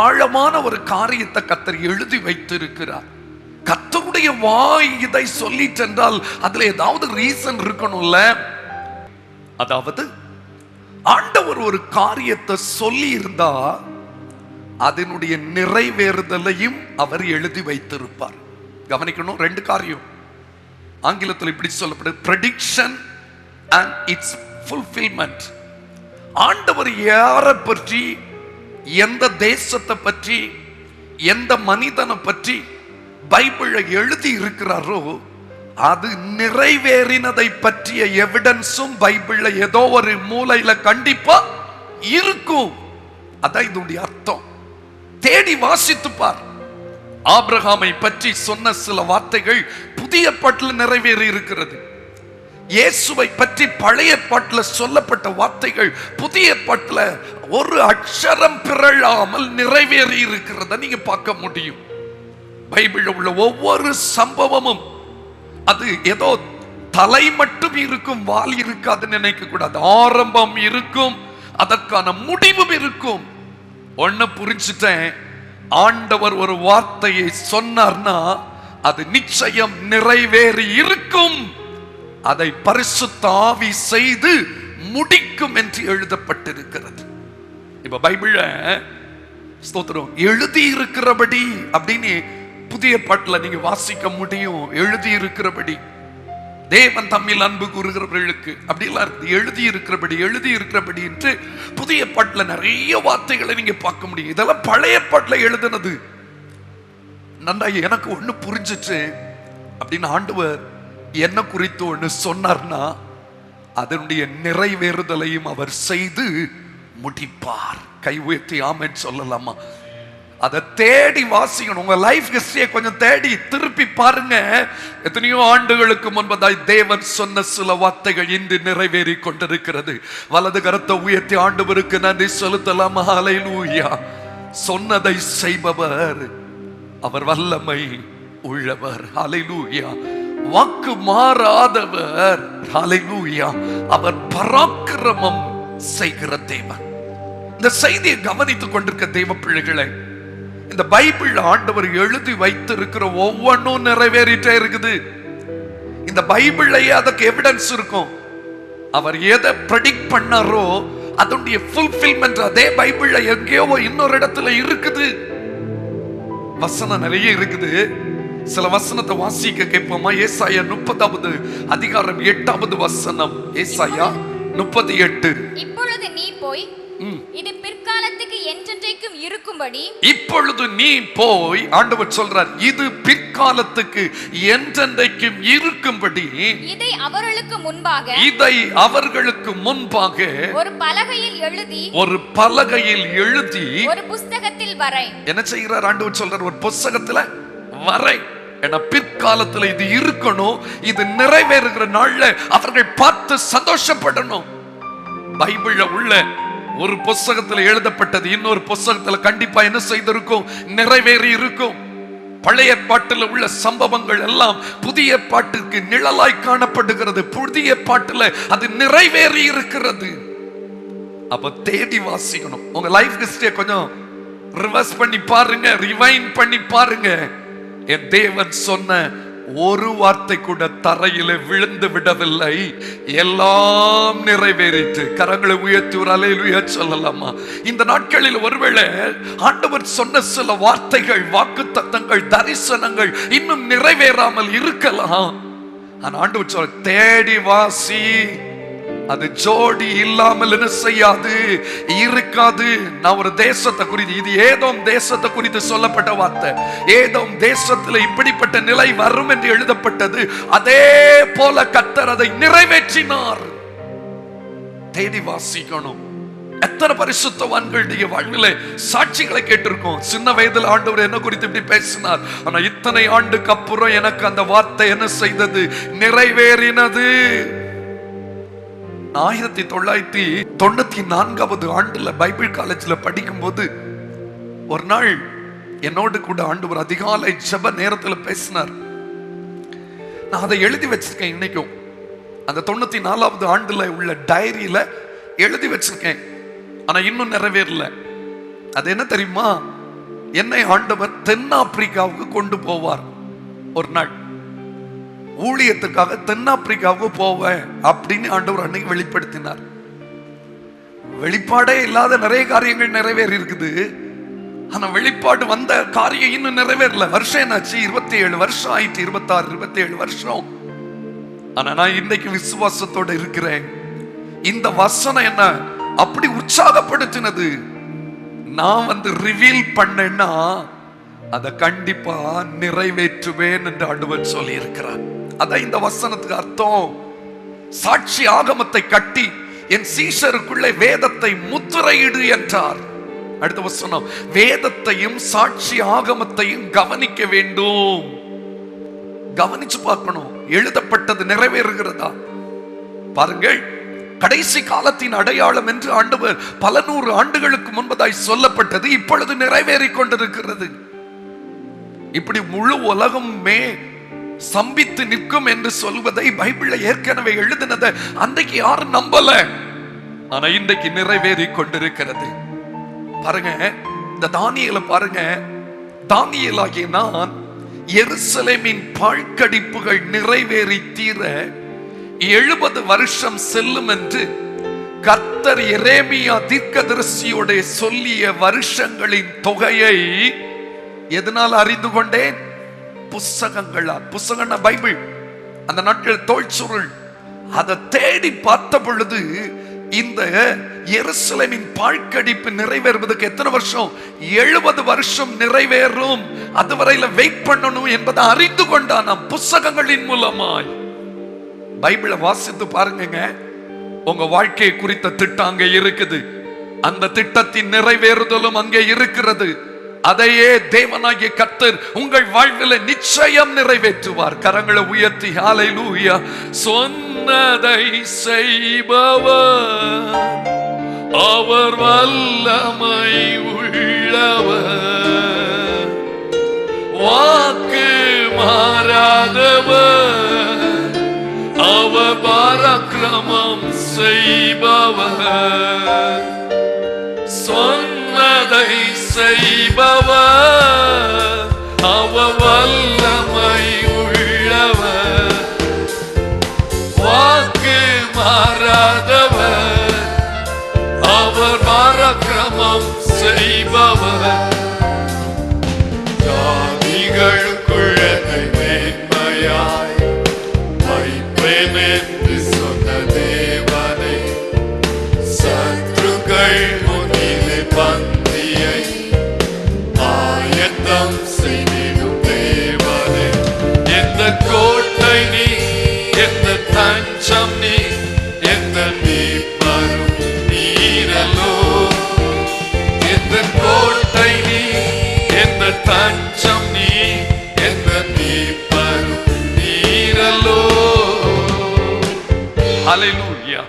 ஆழமான ஒரு காரியத்தை கர்த்தர் எழுதி வைத்திருக்கிறார். கர்த்தருடைய வாய் இதை சொல்லிட்டு என்றால் அதுல ஏதாவது ரீசன் இருக்கணும்ல. அதாவது ஆண்டவர் ஒரு காரியத்தை சொல்லி இருந்தா அதனுடைய நிறைவேறுதலையும் அவர் எழுதி வைத்திருப்பார். கவனிக்கணும், ரெண்டு காரியம். ஆங்கிலத்தில் இப்படி சொல்லப்படுது, prediction and its fulfillment. ஆண்டவர் யாரை பற்றி, எந்த தேசத்தை பற்றி, எந்த மனிதனை பற்றி பைபிளை எழுதி இருக்கிறாரோ அது நிறைவேறினதை பற்றிய எவிடன்ஸும் பைபிள்ல ஏதோ ஒரு மூலையில கண்டிப்பா இருக்கும். அதான் இதனுடைய அர்த்தம். தேடி வாசித்து பார். ஆபிரகாமை பற்றி சொன்ன சில வார்த்தைகள் புதிய பாட்டில் நிறைவேறி இருக்கிறது. இயேசுவை பற்றி பழைய பாட்டில் சொல்லப்பட்ட வார்த்தைகள் புதிய பாட்டில் ஒரு அக்ஷரம் பிறழாமல் நிறைவேறி இருக்கிறத நீங்க பார்க்க முடியும். பைபிளில் உள்ள ஒவ்வொரு சம்பவமும் அது ஏதோ தலை மட்டும் இருக்கும், வால் இருக்காதுன்னு நினைக்க கூடாது. ஆரம்பம் இருக்கும், அதற்கான முடிவும் இருக்கும். ஒன்னு புரிஞ்சுட்டேன், ஆண்டவர் ஒரு வார்த்தையை சொன்னார்னா அது நிச்சயம் நிறைவேறி இருக்கும். அதை பரிசுத்த ஆவி செய்து முடிக்கும் என்று எழுதப்பட்டிருக்கிறது. இப்ப பைபிள ஸ்தோத்திரம் எழுதி இருக்கிறபடி அப்படின்னு புதிய பாட்டுல நீங்க வாசிக்க முடியும். எழுதி இருக்கிறபடி தேவன் தம்மில் அன்பு கூறுகிறவர்களுக்கு அப்படிலாம் இருக்கு. எழுதி இருக்கிறபடி, எழுதி இருக்கிறபடி என்று புதிய பாட்டுல நிறைய வார்த்தைகளை நீங்க பார்க்க முடியும். இதெல்லாம் பழைய பாட்டுல எழுதுனது. நன்றா எனக்கு ஒண்ணு புரிஞ்சிச்சு அப்படின்னு ஆண்டவர் என்ன குறித்து ஒண்ணு சொன்னார்னா அதனுடைய நிறைவேறுதலையும் அவர் செய்து முடிப்பார். கை உயர்த்தி ஆமென் சொல்லலாமா? அதை தேடி வாசிக்கணும். உங்க லைஃப் ஹிஸ்டரியை கொஞ்சம் தேடி திருப்பி பாருங்க. எத்தனையோ ஆண்டுகளுக்கு முன்பதாய் தேவன் சொன்ன சில வார்த்தைகள் இன்று நிறைவேறி கொண்டிருக்கிறது. வலது கரத்தை உயர்த்தி ஆண்டவருக்கு நன்றி செலுத்தலாம். ஹல்லேலூயா. சொன்னதை செய்பவர், அவர் வல்லமை உள்ளவர். ஹல்லேலூயா. வாக்கு மாறாதவர். ஹல்லேலூயா. அவர் பராக்கிரமம் செய்கிற தேவன். இந்த செய்தியை கவனித்துக் கொண்டிருக்க தேவ பிள்ளைகளை, இந்த பைபிள் ஆண்டவர் எழுதி வைத்திருக்கிற ஒவ்வொன்றும் நிறைவேறிட்டே இருக்குது. இந்த பைபிள்லயே அதுக்கு எவிடன்ஸ் இருக்கும். அவர் எதை ப்ரெடிக்ட் பண்ணாரோ அதனுடைய ஃபுல்ஃபில்மென்ட் அதே பைபிள்ல எங்கேயோ இன்னொரு இடத்துல இருக்குது. வசனம் நிறைய இருக்குது. சில வசனத்தை வாசிக்க கேட்போமா? ஏசாயா 30வது அதிகாரம் 8வது வசனம். ஏசாயா 38. இப்பொழுது நீ போய் இது பிற்காலத்துக்கு என்றென்றைக்கும் இருக்கும்படி, இப்பொழுது நீ போய், ஆண்டவர் சொல்றார், இது பிற்காலத்துக்கு என்றென்றைக்கும் இருக்கும்படி இதை அவர்களுக்கு முன்பாக, இதை அவர்களுக்கு முன்பாக ஒரு பலகையில் எழுதி, ஒரு பலகையில் எழுதி ஒரு புஸ்தகத்தில் வரை. என்ன செய்கிறார் ஆண்டவர்? சொல்றார், ஒரு புஸ்தகத்துல வரை. ஏன்னா பிற்காலத்துல இது இருக்கணும், இது நிறைவேறுகிற நாள்ல அவர்கள் பார்த்து சந்தோஷப்படணும். பைபிள்ல உள்ள ஒரு புஸ்தகத்துல எழுதப்பட்டது இன்னொரு புஸ்தகத்துல கண்டிப்பா என்ன செய்திருக்கும்? நிறைவேறி இருக்கும். பழைய பாட்டுல உள்ள சம்பவங்கள் எல்லாம் புதிய பாட்டுக்கு நிழலாய் காணப்படுகிறது. புதிய பாட்டுல அது நிறைவேறி இருக்கிறது. அப்ப தேடி வாசிக்கணும். உங்க லைஃப் ஹிஸ்டரியை கொஞ்சம் ரிவர்ஸ் பண்ணி பாருங்க, ரிவைண்ட் பண்ணி பாருங்க. என் தேவன் சொன்ன ஒரு வார்த்தை கூட தரையில விழுந்து விடவில்லை. எல்லாம் நிறைவேறிட்டு. கரங்களை உயர்த்தி ஒரு அல்லேலூயா சொல்லலாமா? இந்த நாட்களில் ஒருவேளை ஆண்டவர் சொன்ன சில வார்த்தைகள், வாக்குத்தத்தங்கள், தரிசனங்கள் இன்னும் நிறைவேறாமல் இருக்கலாம். ஆனா ஆண்டவர் சொல்ற, தேடி வாசி. அது ஜோடி இல்லாமல் என்ன செய்யாது, இருக்காது. நான் ஒரு தேசத்தை குறித்து, இது ஏதோம் தேசத்தை குறித்து சொல்லப்பட்ட வார்த்தை. ஏதோம் தேசத்தில் இப்படிப்பட்ட நிலை வரும் என்று எழுதப்பட்டது. அதே போல கர்த்தர் அதை நிறைவேற்றினார். தேடி வாசிக்கணும். எத்தனை பரிசுத்தவான்களுடைய வாழ்விலே சாட்சிகளை கேட்டிருக்கோம். சின்ன வயதில் ஆண்டவர் என்ன குறித்து இப்படி பேசினார், ஆனா இத்தனை ஆண்டுக்கு அப்புறம் எனக்கு அந்த வார்த்தை என்ன செய்தது, நிறைவேறினது. 1994வது ஆண்டுல பைபிள் காலேஜ்ல படிக்கும் போது ஒரு நாள் என்னோடு கூட ஆண்டவர் அதிகாலை ஜெப நேரத்தில் பேசினார். நான் அதை எழுதி வச்சிருக்கேன். இன்னைக்கும் அந்த 94வது ஆண்டுல உள்ள டைரியில எழுதி வச்சிருக்கேன். ஆனா இன்னும் நிறைவேறல. அது என்ன தெரியுமா? என்னை ஆண்டவர் தென்னாப்பிரிக்காவுக்கு கொண்டு போவார். ஒரு நாள் ஊழியத்துக்காக தென்னாப்பிரிக்காவுக்கு போவேன் அப்படின்னு ஆண்டவர் அன்னைக்கு வெளிப்படுத்தினார். வெளிப்பாடே இல்லாத நிறைய காரியங்கள் நிறைவேறி இருக்குது. ஆனா வெளிப்பாடு வந்த காரியம் இன்னும் நிறைவேறல. வருஷம் என்னாச்சு? 27 வருஷம் ஆயிட்டு. 26 27 வருஷம் ஆனா நான் இன்னைக்கு விசுவாசத்தோட இருக்கிறேன். இந்த வசனம் என்ன அப்படி உற்சாகப்படுத்தினது. நான் ரிவீல் பண்ணேன்னா அதை கண்டிப்பா நிறைவேற்றுவேன் என்று ஆண்டவர் சொல்லி இருக்கிறார். அதான் இந்த வசனத்துக்கு அர்த்தம். சாட்சி ஆகமத்தை கட்டி என் சீஷருக்குள்ளே வேதத்தை முத்திரையிடு என்றார். அடுத்த வசனம், வேதத்தையும் சாட்சி ஆகமத்தையும் கவனிக்க வேண்டும். கவனிச்சு பார்க்கணும், எழுதப்பட்டது நிறைவேறுகிறதா பாருங்கள். கடைசி காலத்தின் அடையாளம் என்று ஆண்டவர் பல நூறு ஆண்டுகளுக்கு முன்பதாய் சொல்லப்பட்டது இப்பொழுது நிறைவேறிக் கொண்டிருக்கிறது. இப்படி முழு உலகமே சம்பித்து நிற்கும் என்று சொல்வதை பைபிள்ல ஏற்கனவே எழுதினதை அன்றைக்கு யாரும் நம்பல. ஆனா இன்றைக்கு நிறைவேறி கொண்டிருக்கிறது. பாருங்க, இந்த தானியேலை பாருங்க. தானியேலாகிய நான் எருசலேமின் பாழ்கடிப்புகள் நிறைவேறி தீர 70 வருஷம் செல்லும் என்று கர்த்தர் எரேமியா தீர்க்கதரிசியோட சொல்லிய வருஷங்களின் தொகையை எதனால் அறிந்து கொண்டேன்? புஸ்தகங்களால். புஸ்தகம்னா பைபிள். அந்த நாட்கள் தோல் சுருள். அதை தேடி பார்த்த பொழுது இந்த எருசலேமின் பாழ்கடிப்பு நிறைவேறுவதற்கு எத்தனை வருஷம்? 70 வருஷம் நிறைவேறும். அதுவரையில வெயிட் பண்ணணும் என்பதை அறிந்து கொண்டான் நாம் புஸ்தகங்களின் மூலமாய். பைபிளை வாசித்து பாருங்க. உங்க வாழ்க்கையை குறித்த திட்டம் அங்கே இருக்குது. அந்த திட்டத்தின் நிறைவேறுதலும் அங்கே இருக்கிறது. அதையே தேவனாகிய கர்த்தர் உங்கள் வாழ்வில் நிச்சயம் நிறைவேற்றுவார். கரங்களை உயர்த்தி ஹல்லேலூயா. சொன்னதை செய்பவர், அவர் வல்லமை உள்ளவர், வாக்கு மாறாதவர், அவர் பராக்கிரமம் செய்பவர், சொன்னதை செய்பவர், அவர் வல்லமை உள்ளவர், வாக்கு மாறாதவர், அவர் பராக்கிரமம் செய்பவர். ஜாதிகளுக்குள்ளதை மேன்மையாய் வைப்பேன் என்று சொன்ன தேவனை, சத்துருக்கள் முன்னிலை பந்தியை ஆயத்தம் செய்திடும் தேவனை, எந்த கோட்டை நீ, எந்த தஞ்சம் நீ, எந்த மீட்பரும் நீரலோ, எந்த கோட்டை நீ, எந்த தஞ்சம் நீ, எந்த மீட்பரும் நீரலோ. ஹல்லேலூயா.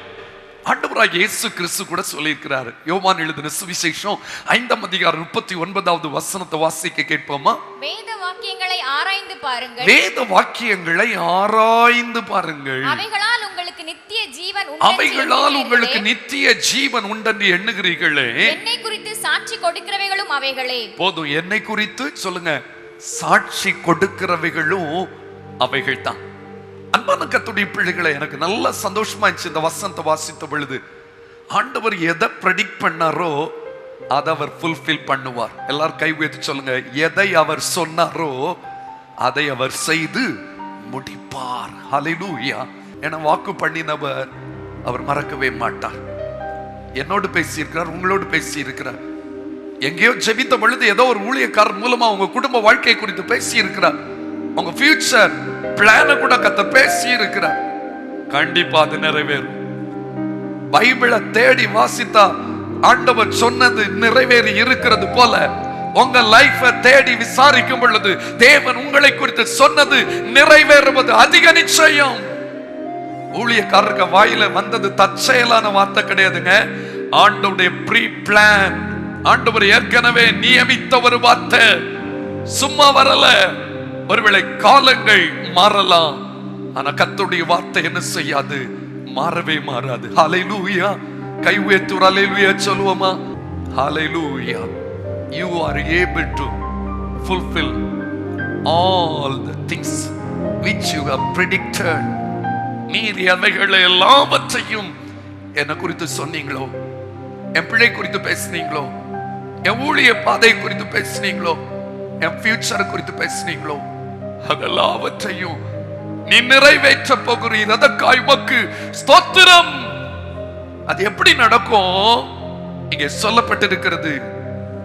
ஆண்டவராகிய இயேசு கிறிஸ்து கூட சொல்லியிருக்கிறார். யோவான் எழுதின சுவிசேஷம் 5ஆம் அதிகாரம் 39வது வசனத்தை வாசிக்க கேட்போமா? வேத வாக்கியங்களை ஆராய்ந்து பாருங்கள், வேத வாக்கியங்களை ஆராய்ந்து பாருங்கள், அவைகளால் உங்களுக்கு நித்திய ஜீவன் உண்டு, அவைகளால் உங்களுக்கு நித்திய ஜீவன் உண்டென்று எண்ணுகிறீர்களே. என்னை குறித்து சாட்சி கொடுக்கிறவைகளும் அவைகளே. போதும், என்னை குறித்து சொல்லுங்க. சாட்சி கொடுக்கிறவைகளும் அவைகள் தான். அன்பான கர்த்தருடைய பிள்ளைகளை, எனக்கு நல்ல சந்தோஷமா இருந்துச்சு இந்த வசனத்தை வாசித்த பொழுது. ஆண்டவர் எதை ப்ரெடிக்ட் பண்ணாரோ அதை அவர் ஃபுல்ஃபில் பண்ணுவார். எல்லாரும் கை உயர்த்தி சொல்லுங்க, எதை அவர் சொன்னாரோ அதை அவர் செய்து முடிப்பார். ஹல்லேலூயா. என வாக்கு பண்ணினவர் அவர் மறக்கவே மாட்டார். என்னோடு பேசி இருக்கிறார், உங்களோடு பேசி இருக்கிறார். எங்கேயோ ஜெபித்த பொழுது ஏதோ ஒரு ஊழியக்காரர் மூலமா உங்க குடும்ப வாழ்க்கை குறித்து பேசி இருக்கிறார். உங்க ஃபியூச்சர் பிளான கூட கர்த்தர் பேசி இருக்கிறார். கண்டிப்பா அது நிறைவேறும். பைபிளை தேடி வாசித்தா ஆண்டவர் சொன்னது நிறைவேறி இருக்கிறது போல உங்க லைஃபை தேடி விசாரிக்கும் பொழுது தேவன் உங்களை குறித்து சொன்னது நிறைவேறுவது அதிக நிச்சயம். ஊழியக்காரருக்கு வாயில வந்தது தற்செயலான வார்த்தை கிடையாதுங்க. ஆண்டவருடைய ப்ரீ பிளான், ஆண்டவர் ஏற்கனவே நியமித்த ஒரு வார்த்தை. சும்மா வரல. ஒருவேளை காலங்கள் மாறலாம், ஆனா கர்த்தருடைய வார்த்தை என்ன செய்யாது? மாறவே மாறாது. ஹல்லேலூயா. கை உயர்த்தி ஹல்லேலூயா சொல்லுவோமா? ஹல்லேலூயா. You are able to fulfill all the things which you have predicted. நீர் எவைகளை எல்லாவற்றையும் என்ன குறித்து சொன்னீங்களோ, என் பிள்ளை குறித்து பேசினீங்களோ, என் ஊழிய பாதை குறித்து பேசினீங்களோ, என் ஃபியூச்சர் குறித்து பேசினீங்களோ, அதெல்லாவற்றையும் நீ நிறைவேற்ற போகிறீர். அதற்காய் உமக்கு ஸ்தோத்திரம். அது எப்படி நடக்கும்? இங்கே சொல்லப்பட்டிருக்கிறது,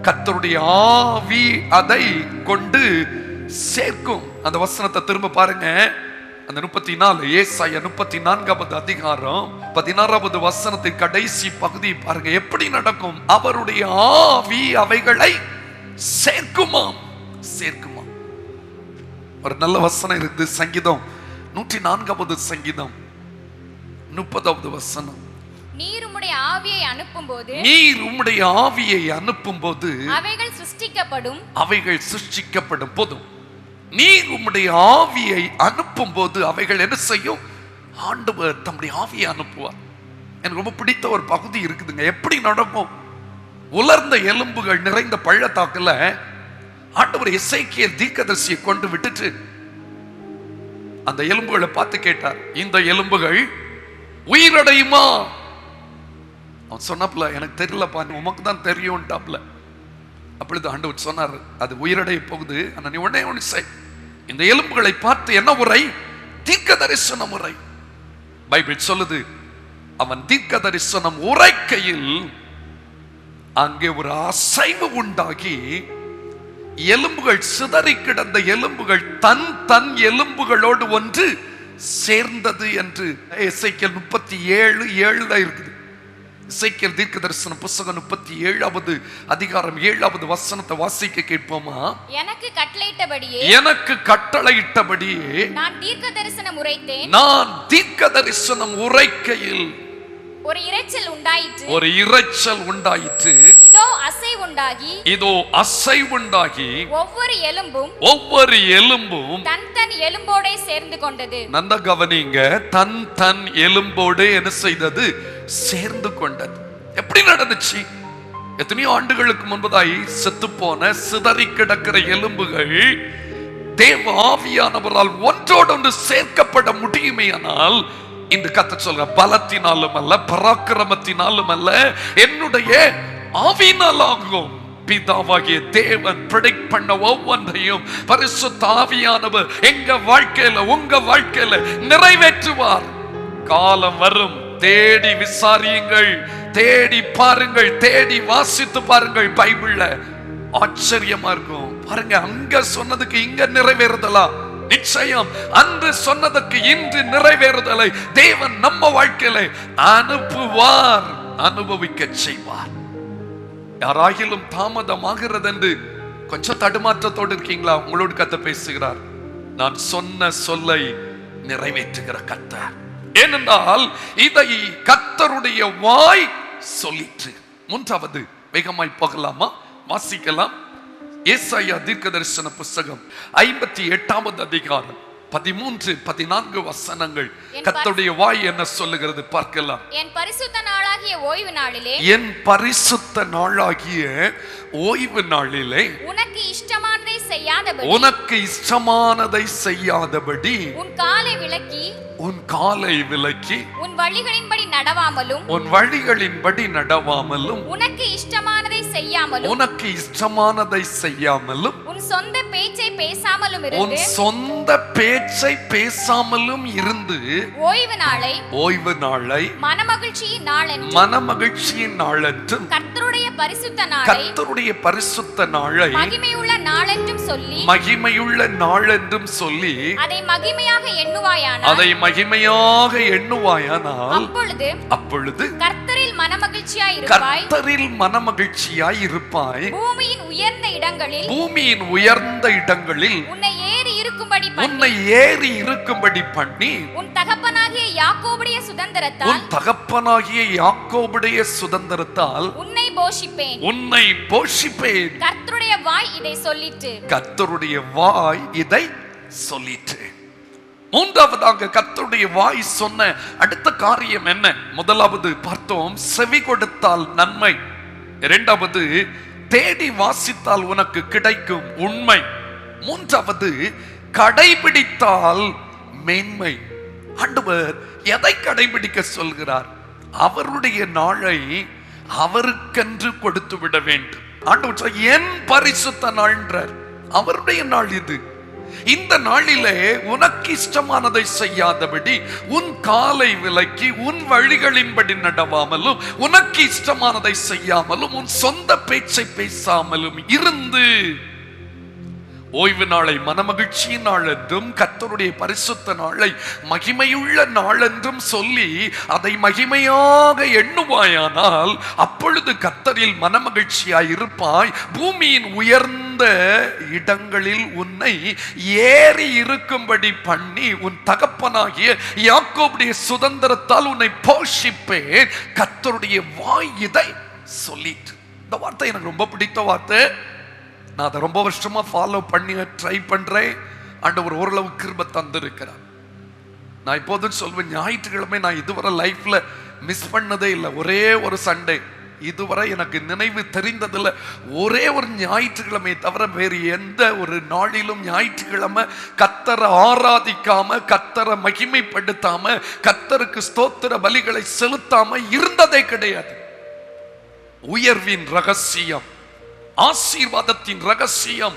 கர்த்தருடைய ஆவி அதை கொண்டு சேர்க்கும். அந்த வசனத்தை திரும்ப பாருங்க. அந்த 34 ஏசாயா 34வது அதிகாரம் 16வது வசனத்தின் கடைசி பகுதி பாருங்க. எப்படி நடக்கும்? அவருடைய ஆவி அவைகளை சேர்க்குமாம். சேர்க்குமாம். ஒரு நல்ல வசனம் இருக்கு. சங்கீதம் 104வது சங்கீதம் 30வது வசனம். நீர் உம்முடைய ஆவியை அனுப்பும்போது, நீர் உம்முடைய ஆவியை அனுப்பும்போது அவைகள் சிருஷ்டிக்கப்படும். அவைகள் சிருஷ்டிக்கப்படும். போதும். நீர் உம்முடைய ஆவியை அனுப்பும்போது அவைகள் என்ன செய்யும்? ஆண்டவர் தம்முடைய ஆவியை அனுப்புவார். எனக்கு ரொம்ப பிடித்த ஒரு பகுதி இருக்குதுங்க. எப்படி நடக்கும்? உலர்ந்த எலும்புகள் நிறைந்த பள்ளத்தாக்குல ஆண்டவர் எசேக்கியேல் தீர்க்கதரிசியை கொண்டு விட்டுட்டு அந்த எலும்புகளை பார்த்து கேட்டார், இந்த எலும்புகள் உயிரடையுமா? அவன் சொன்னாப்ல, எனக்கு தெரியலப்பா, உமக்கு தான் தெரியும்ட்டாப்ல. அப்பொழுது ஆண்டவர் சொன்னார், அது உயிரடைய போகுது. ஆனா நீ உடனே ஒன்று செய். இந்த எலும்புகளை பார்த்து என்ன உரை? தீர்க்க தரிசனம் உரை. பைபிள் சொல்லுது, அவன் தீர்க்க தரிசனம் உரைக்கையில் அங்கே ஒரு அசைவு உண்டாகி எலும்புகள் சிதறி கிடந்த எலும்புகள் தன் தன் எலும்புகளோடு ஒன்று சேர்ந்தது என்று எசேக்கியேல் 37:7 இருக்குது. எசேக்கியேல் தீர்க்க தரிசனம் புத்தகம் 37வது அதிகாரம் 7வது வசனத்தை வாசிக்க கேட்போமா? எனக்கு கட்டளையிட்டபடியே, எனக்கு கட்டளையிட்டபடியே நான் தீர்க்க தரிசனம் உரைத்தேன். நான் தீர்க்க தரிசனம் உரைக்கையில் ஒரு இரைச்சல் உண்டாயிற்று. ஒரு இரைச்சல் உண்டாயிற்று. இதோ அசைவுண்டாகி, இதோ அசைவுண்டாகி ஒவ்வொரு எலும்பும் தன் தன் எலும்போடே சேர்ந்து கொண்டது. நந்த கவனிங்க. தன் தன் எலும்போடு என்ன செய்தது? சேர்ந்து கொண்டது. எப்படி நடந்துச்சு? எத்தனையோ ஆண்டுகளுக்கு முன்பதாய் செத்து போன சிதறி கிடக்கிற எலும்புகள் தேவ ஆவியானவரால் ஒன்றோடொன்று சேர்க்கப்பட முடியுமேயானால், இந்த கத்த சொல்ற பலத்தினாலும் அல்ல, பராக்கிரமத்தினாலும் அல்ல, என்னுடைய ஆவியினால் ஆகும். பிதாவாகிய தேவன் ப்ரெடிக்ட் பண்ண ஒவ்வொன்றையும் பரிசுத்த ஆவியானவர் எங்க வாழ்க்கையில, உங்க வாழ்க்கையில நிறைவேற்றுவார். காலம் வரும். தேடி விசாரியுங்கள், தேடி பாருங்கள், தேடி வாசித்து பாருங்கள். பைபிள்ல ஆச்சரியமா இருக்கும். பாருங்க, அங்க சொன்னதுக்கு இங்க நிறைவேறுதலா? நிச்சயம். அன்று சொன்னதற்கு இன்று நிறைவேறுதலை தேவன் நம்ம வாழ்க்கையில அனுப்புவார், அனுபவிக்க செய்வார். யாராகிலும் தாமதமாகிறது என்று கொஞ்சம் தடுமாற்றத்தோடு இருக்கீங்களா? உங்களோடு கர்த்தர் பேசுகிறார். நான் சொன்ன சொல்லை நிறைவேற்றுகிற கர்த்தர். ஏனென்றால் இதை கர்த்தருடைய வாய் சொல்லிற்று. மூன்றாவது, வேகமாய் போகலாமா? வாசிக்கலாம். ஏசாயா தீர்க்கதரிசன புத்தகம் 58வது அதிகாரம் 13-14 வசனங்கள். கர்த்தருடைய வாய் என்ன சொல்லுகிறது பார்க்கலாம். என் பரிசுத்த நாளாகிய ஓய்வு நாளிலே, என் பரிசுத்த நாளாகிய ஓய்வு நாளிலே உனக்கு இஷ்டமானதை செய்யாதபடி, உனக்கு இஷ்டமானதை செய்யாதபடி உன் காலை விலக்கி, உன் காலை விலக்கி, உன் வழிகளின்படி நடவாமலும், உன் வழிகளின்படி நடவாமலும், உனக்கு இஷ்டமானதை செய்யாமலும், உனக்கு இஷ்டமானதை செய்யாமலும், உன் சொந்த பேச்சை பேசாமலும் உன் இருந்து, சொந்த பேச்சை பேசாமலும் இருந்து, ஓய்வு நாளை, ஓய்வு நாளை மனமகிழ்ச்சியின் நாளென்றும், மனமகிழ்ச்சியின் நாளென்றும், கர்த்தருடைய பரிசுத்த நாளை, கர்த்தருடைய பரிசுத்த நாளை மகிமையுள்ள நாளென்றும் சொல்லி, மகிமையுள்ள நாளென்றும் சொல்லி, அதை மகிமையாக எண்ணுவாயானால், அதை மகிமையாக எண்ணுவாயானால், அப்பொழுது அப்பொழுது கர்த்தரில் மனமகிழ்ச்சியாய் இருப்பாய், கர்த்தரில் மனமகிழ்ச்சியாய் இருப்பாய். பூமியின் உயர்ந்த இடங்களில், பூமியின் உயர்ந்த இடங்களில் உன்னை ஏறி இருக்கும்படி பண்ணி, உன்னை ஏறி இருக்கும்படி பண்ணி, உன் தகப்பனாகிய யாக்கோபுடைய சுதந்திரத்தால், உன் தகப்பனாகிய யாக்கோபுடைய சுதந்திரத்தால் உன்னை போஷிப்பேன். உன்னை போஷிப்பேன். கர்த்தருடைய வாய் இதை சொல்லிற்று. கர்த்தருடைய வாய் இதை சொல்லிற்று. மூன்றாவதாக கர்த்தருடைய வாய் சொன்ன அடுத்த காரியம் என்ன? முதலாவது பார்த்தோம், செவி கொடுத்தால் நன்மை. இரண்டாவது, தேடி வாசித்தால் உனக்கு கிடைக்கும் உண்மை. மூன்றாவது, கடைபிடித்தால் மேன்மை. ஆண்டவர் எதை கடைபிடிக்க சொல்கிறார்? அவருடைய நாளை அவருக்கென்று கொடுத்து விட வேண்டும். ஆண்டவர் என் பரிசுத்த நாள்ன்றார். அவருடைய நாள் இது. இந்த நாளிலே உனக்கு இஷ்டமானதை செய்யாதபடி உன் காலை விலக்கி உன் வழிகளின்படி நடவாமலும் உனக்கு இஷ்டமானதை செய்யாமலும் உன் சொந்த பேச்சை பேசாமலும் இருந்து ஓய்வு நாளை மனமகிழ்ச்சியின் நாள் என்றும் கர்த்தருடைய பரிசுத்த நாளை மகிமையுள்ள நாள் என்றும் சொல்லி அதை மகிமையாக எண்ணுவாயானால் அப்பொழுது கர்த்தரில் மனமகிழ்ச்சியாய் இருப்பாய். பூமியின் உயர்ந்த இடங்களில் உன்னை ஏறி இருக்கும்படி பண்ணி உன் தகப்பனாகிய யாக்கோபுடைய சுதந்திரத்தால் உன்னை போஷிப்பேன். கர்த்தருடைய வாய் இதை சொல்லிட்டு. இந்த வார்த்தை எனக்கு ரொம்ப பிடித்த வார்த்தை. நான் அதை ரொம்ப வருஷமா ஃபாலோ பண்ணி ட்ரை பண்றேன். ஆண்டவர் ஓரளவு கிருபை தந்திருக்கிறார். நான் இப்போதும் சொல்வேன், ஞாயிற்றுக்கிழமை நான் இதுவரை லைஃப்ல மிஸ் பண்ணதே இல்லை. ஒரே ஒரு சண்டே இதுவரை எனக்கு நினைவு தெரிந்ததில்லை. ஒரே ஒரு ஞாயிற்றுக்கிழமை தவிர வேறு எந்த ஒரு நாளிலும் ஞாயிற்றுக்கிழமை கர்த்தரை ஆராதிக்காம கர்த்தரை மகிமைப்படுத்தாம கர்த்தருக்கு ஸ்தோத்திர பலிகளை செலுத்தாம இருந்ததே கிடையாது. உயர்வின் ரகசியம், ஆசீர்வாதத்தின் ரகசியம்,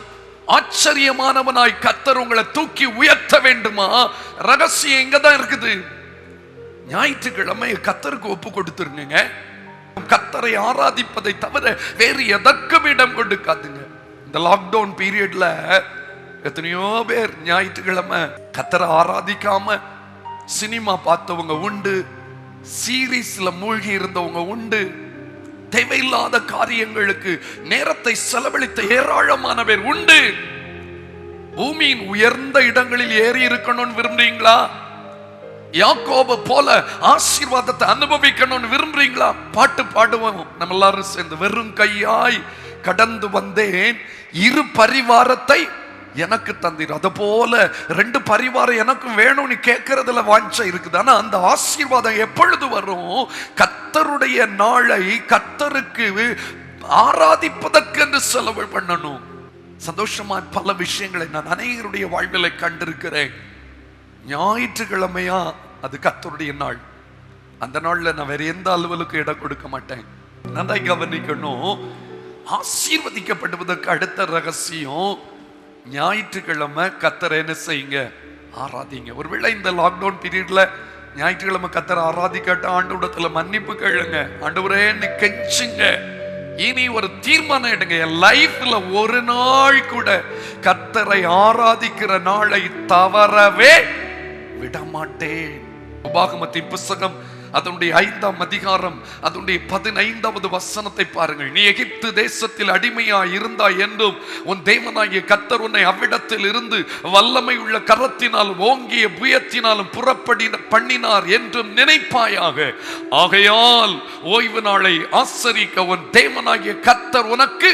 ஆச்சரியமானவனாய் கர்த்தர் உங்களை தூக்கி உயர்த்த வேண்டுமா? ரகசியம் இங்கதான் இருக்குது. ஞாயிற்றுக்கிழமை கர்த்தருக்கு ஒப்பு கொடுத்துருங்க. கர்த்தரை ஆராதிப்பதை தவிர வேறு எதற்கும் இடம் கொடுக்காதுங்க. இந்த லாக்டவுன் பீரியட்ல எத்தனையோ பேர் ஞாயிற்றுக்கிழமை கர்த்தரை ஆராதிக்காம சினிமா பார்த்தவங்க உண்டு, சீரீஸ்ல மூழ்கி இருந்தவங்க உண்டு, தேவையில்லாத காரியங்களுக்கு நேரத்தை செலவழித்த ஏராளமான பேர் உண்டு. பூமியின் உயர்ந்த இடங்களில் ஏறி இருக்கணும்னு விரும்புறீங்களா? யாக்கோபு போல ஆசீர்வாதத்தை அனுபவிக்கணும்னு விரும்புறீங்களா? பாட்டு பாடுவோம் நம்ம எல்லாரும் சேர்ந்து. வெறும் கையாய் கடந்து வந்தேன், இரு பரிவாரத்தை எனக்கு தந்தீர். அது போல ரெண்டு பரிவாரம் எனக்கு வேணும்னு கேட்கறதுல வாஞ்சை இருக்குது. ஆனா அந்த ஆசீர்வாதம் எப்பொழுது வரும்? கர்த்தருடைய நாளை கர்த்தருக்கு ஆராதிப்பதற்கு என்று செலவு பண்ணணும். சந்தோஷமா பல விஷயங்களை நான் அநேகருடைய வாழ்விலை கண்டிருக்கிறேன். ஞாயிற்றுக்கிழமையா அது கர்த்தருடைய நாள். அந்த நாள்ல நான் வேற எந்த அலுவலுக்கு இடம் கொடுக்க மாட்டேன். நல்லா கவனிக்கணும். ஆசீர்வதிக்கப்படுவதற்கு அடுத்த ரகசியம், ஞாயிற்றுக்கிழமை கர்த்தரை என்ன செய்யுங்க? ஆராதிங்க. ஒருவேளை இந்த லாக்டவுன் பீரியட்ல ஞாயிற்றுக்கிழமை கர்த்தரை ஆராதிக்காட்ட ஆண்டவரிடத்துல மன்னிப்பு கேளுங்க. ஆண்டவரே கெஞ்சுங்க. இனி ஒரு தீர்மானம் எடுங்க, என் லைஃப்ல ஒரு நாள் கூட கர்த்தரை ஆராதிக்கிற நாளை தவறவே விடமாட்டேன். உபாகமத்தின் புஸ்தகம் அதனுடைய 5ஆம் அதிகாரம் அதனுடைய 15வது வசனத்தை பாருங்கள். நீ எகிப்து தேசத்தில் அடிமையா இருந்தாய் என்றும் உன் தேவனாகிய கர்த்தர் உன்னை அவ்விடத்தில் இருந்து வல்லமை உள்ள கரத்தினாலும் ஓங்கிய புயத்தினாலும் பண்ணினார் என்றும் நினைப்பாயாக. ஆகையால் ஓய்வு நாளை ஆசரிக்க உன் தேவனாகிய கர்த்தர் உனக்கு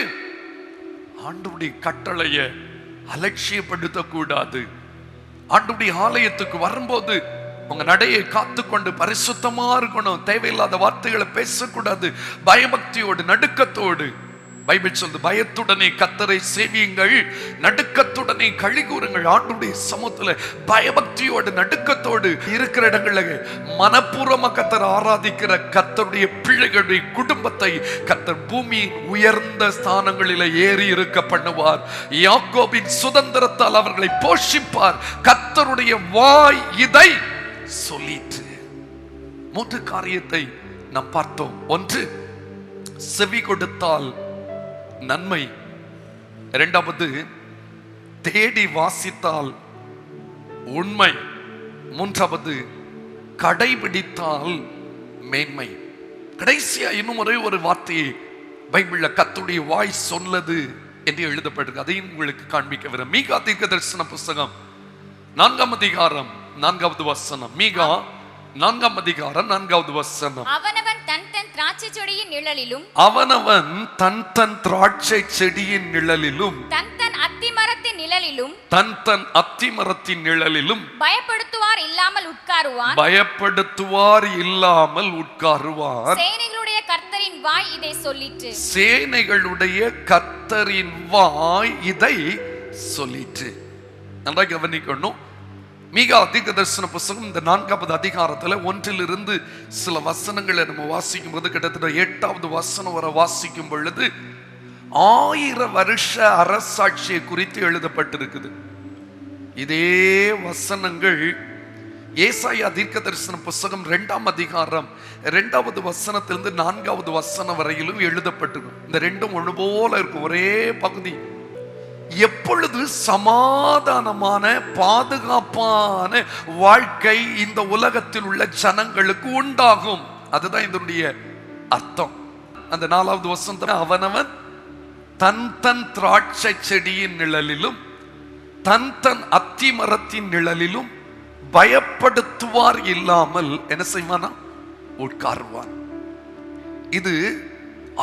ஆண்டவருடைய கட்டளைய அலட்சியப்படுத்த கூடாது. ஆண்டவருடைய ஆலயத்துக்கு வரும்போது உங்க நடையை காத்துக்கொண்டு பரிசுத்தமா இருக்கணும். தேவையில்லாத வார்த்தைகளை பேசக்கூடாது. பயபக்தியோடு நடுக்கத்தோடு, பைபிள் சொல்லுது, பயத்துடனே கர்த்தரை சேவியுங்கள், நடுக்கத்துடனே களி கூறுங்கள். ஆண்டவருடைய சமூகத்துல பயபக்தியோடு நடுக்கத்தோடு இருக்கிற இடங்கள்ல மனப்பூர்வமா கர்த்தரை ஆராதிக்கிற கர்த்தருடைய பிள்ளைகளுடைய குடும்பத்தை கர்த்தர் பூமியின் உயர்ந்த ஸ்தானங்களில ஏறி இருக்க பண்ணுவார். யாக்கோபின் சுதந்திரத்தால் அவர்களை போஷிப்பார். கர்த்தருடைய வாய் இதை சொல்லிட்டு. 3 காரியத்தை நாம் பார்த்தோம். 1, செவி கொடுத்தால் நன்மை. 2வது, தேடி வாசித்தால் உண்மை. 3வது, கடைபிடித்தால் மேன்மை. கடைசியா இன்னும் ஒரு வார்த்தையை பைபிள்ல கர்த்தருடைய வாய் சொன்னது என்று எழுதப்பட்டிருக்கு. அதையும் உங்களுக்கு காண்பிக்க விரும்புகிறேன். மீகா தீர்க்கதரிசன புஸ்தகம் 4ஆம் அதிகாரம் 4வது வசனம். மீகா 4ஆம் அதிகாரம் 4வது வசனம். அவனவன் தன் தன் திராட்சை செடியின் நிழலிலும் அவனவன் தன் தன் திராட்சை செடியின் நிழலிலும் தன் தன் அத்திமரத்தின் நிழலிலும் தன் தன் அத்திமரத்தின் நிழலிலும் பயப்படுத்துவார் இல்லாமல் உட்காருவான். பயப்படுத்துவார் இல்லாமல் உட்காருவார். சேனைகளுடைய கர்த்தரின் வாய் இதை சொல்லிற்று. சேனைகளுடைய கர்த்தரின் வாய் இதை சொல்லிற்று. நன்றாக கவனிக்கணும். மீகா தீர்க்கதரிசன புஸ்தகம் இந்த 4வது அதிகாரத்துல 1 சில வசனங்களை நம்ம வாசிக்கும் போது கிட்டத்தட்ட 8வது வசனம் வரை வாசிக்கும் பொழுது 1000 வருஷ அரசாட்சியை குறித்து எழுதப்பட்டிருக்குது. இதே வசனங்கள் ஏசாயா தீர்க்கதரிசன புஸ்தகம் 2ஆம் அதிகாரம் 2வது வசனத்திலிருந்து 4வது வசனம் வரையிலும் எழுதப்பட்டிருக்கும். இந்த ரெண்டும் ஒன்று போல இருக்கும், ஒரே பகுதி. எப்பொழுது சமாதானமான பாதுகாப்பான வாழ்க்கை இந்த உலகத்தில் உள்ள ஜனங்களுக்கு உண்டாகும், அதுதான் இதனுடைய அர்த்தம். அந்த 4வது வசனம், அவனவன் தன் தன் திராட்சை செடியின் நிழலிலும் தன் தன் அத்தி மரத்தின் நிழலிலும் பயப்படுத்துவார் இல்லாமல் என்ன செய்வானா, உட்காருவான். இது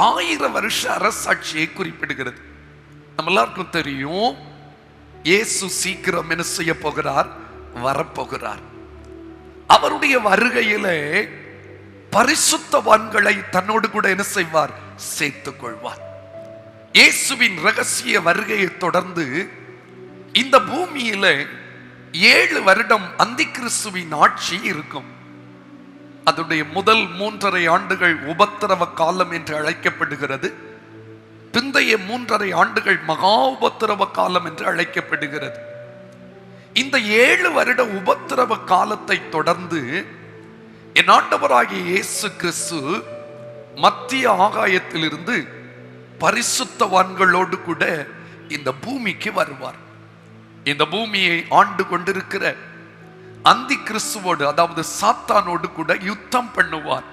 1000 வருஷ அரசாட்சியை குறிப்பிடுகிறது. நம்ம எல்லாருக்கும் தெரியும், இயேசு சீக்கிரம் என்ன செய்ய போகிறார், வரப்போகிறார். அவருடைய வருகையிலே பரிசுத்தவான்களை தன்னோடு கூட என்ன செய்வார், சேர்த்துக் கொள்வார். இயேசுவின் ரகசிய வருகையை தொடர்ந்து இந்த பூமியில 7 வருடம் அந்தி கிறிஸ்துவின் ஆட்சி இருக்கும். அதனுடைய முதல் 3.5 ஆண்டுகள் உபத்திரவ காலம் என்று அழைக்கப்படுகிறது. பிந்தைய 3.5 ஆண்டுகள் மகா உபத்திரவ காலம் என்று அழைக்கப்படுகிறது. இந்த 7 வருட உபத்திரவ காலத்தை தொடர்ந்து என் ஆண்டவராகிய இயேசு கிறிஸ்து மத்திய ஆகாயத்திலிருந்து பரிசுத்தவான்களோடு கூட இந்த பூமிக்கு வருவார். இந்த பூமியை ஆண்டு கொண்டிருக்கிற அந்தி கிறிஸ்துவோடு, அதாவது சாத்தானோடு கூட யுத்தம் பண்ணுவார்.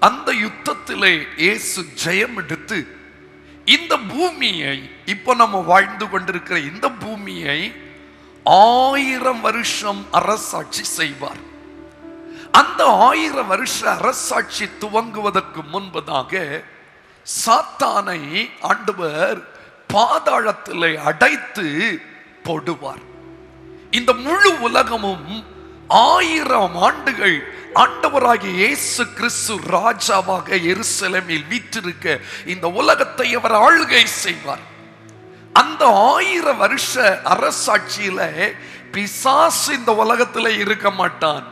அந்த யுத்தத்திலே இயேசு ஜெயம் எடுத்து இந்த பூமியை, இப்போ நம்ம வாழ்ந்து கொண்டிருக்கிற இந்த பூமியை 1000 வருஷம் அரசாட்சி செய்வார். அந்த 1000 வருஷ அரசாட்சி துவங்குவதற்கு முன்பதாக சாத்தானை ஆண்டவர் பாதாளத்திலே அடைத்து போடுவார். இந்த முழு உலகமும் 1000 ஆண்டுகள் ஆண்டவராகிய இயேசு கிறிஸ்து ராஜாவாக எருசலேமில் வீற்றிருக்க இந்த உலகத்தை அவர் ஆளுகை செய்வார். அந்த 1000 வருஷ அரசாட்சியில பிசாசு இந்த உலகத்துல இருக்க மாட்டான்,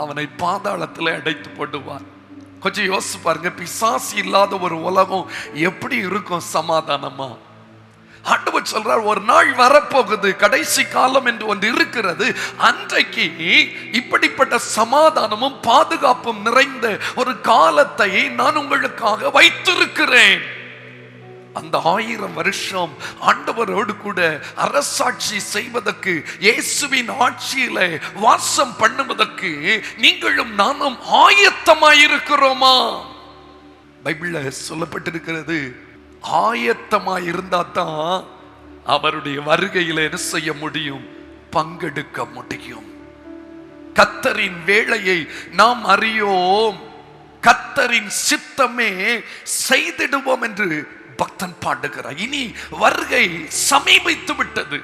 அவனை பாதாளத்துல அடைத்து போடுவார். கொஞ்சம் யோசிச்சு பாருங்க, பிசாசு இல்லாத ஒரு உலகம் எப்படி இருக்கும் சமாதானமா? ஆண்டவர் சொல்றார், ஒரு நாள் வரப்போகுது, கடைசி காலம் என்று ஒன்று இருக்கிறது. அன்றைக்கு இப்படிப்பட்ட சமாதானமும் பாதுகாப்பும் நிறைந்த ஒரு காலத்தை நான் உங்களுக்காக வைத்திருக்கிறேன். அந்த 1000 வருஷம் ஆண்டவரோடு கூட அரசாட்சி செய்வதற்கு, இயேசுவின் ஆட்சியில வாசம் பண்ணுவதற்கு நீங்களும் நானும் ஆயத்தமாயிருக்கிறோமா? பைபிள்ல சொல்லப்பட்டிருக்கிறது, ஆயத்தமாய் இருந்தா தான் அவருடைய வருகையில என்ன செய்ய முடியும், பங்கெடுக்க முடியும். கர்த்தரின் வேளையை நாம் அறியோம், கர்த்தரின் சித்தமே செய்திடுவோம் என்று பக்தன் பாடுகிறார். இனி வருகை சமீபித்து விட்டது.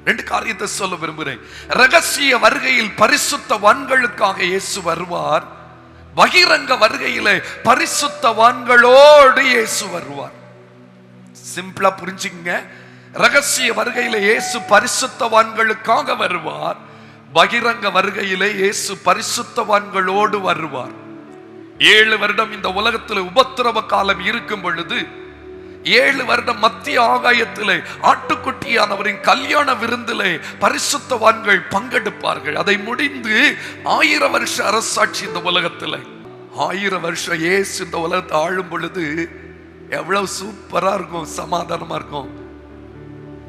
2 காரியத்தை சொல்ல விரும்புகிறேன். ரகசிய வருகையில் பரிசுத்தவான்களுக்காக இயேசு வருவார். பகிரங்க வருகையில பரிசுத்தவான்களோடு இயேசு வருவார். சிம்பிளா புரிஞ்சுங்க, ரகசிய வருகையில இயேசு பரிசுத்தவான்களுக்காக வருவார். பகிரங்க வருகையிலே இயேசு பரிசுத்தவான்களோடு வருவார். 7 வருடம் இந்த உலகத்தில் உபத்திரவ காலம் இருக்கும் பொழுது, 7 வருடம் மத்திய ஆகாயத்திலே ஆட்டுக்குட்டியானவரின் கல்யாண விருந்திலே பரிசுத்தவான்கள் பங்கெடுப்பார்கள். அதை முடிந்து 1000 வருஷ அரசாட்சி இந்த உலகத்தில். 1000 வருஷம் இயேசு இந்த உலகத்தை ஆளும் பொழுது எவ்வளவு சூப்பரா இருக்கும், சமாதானமா இருக்கும்.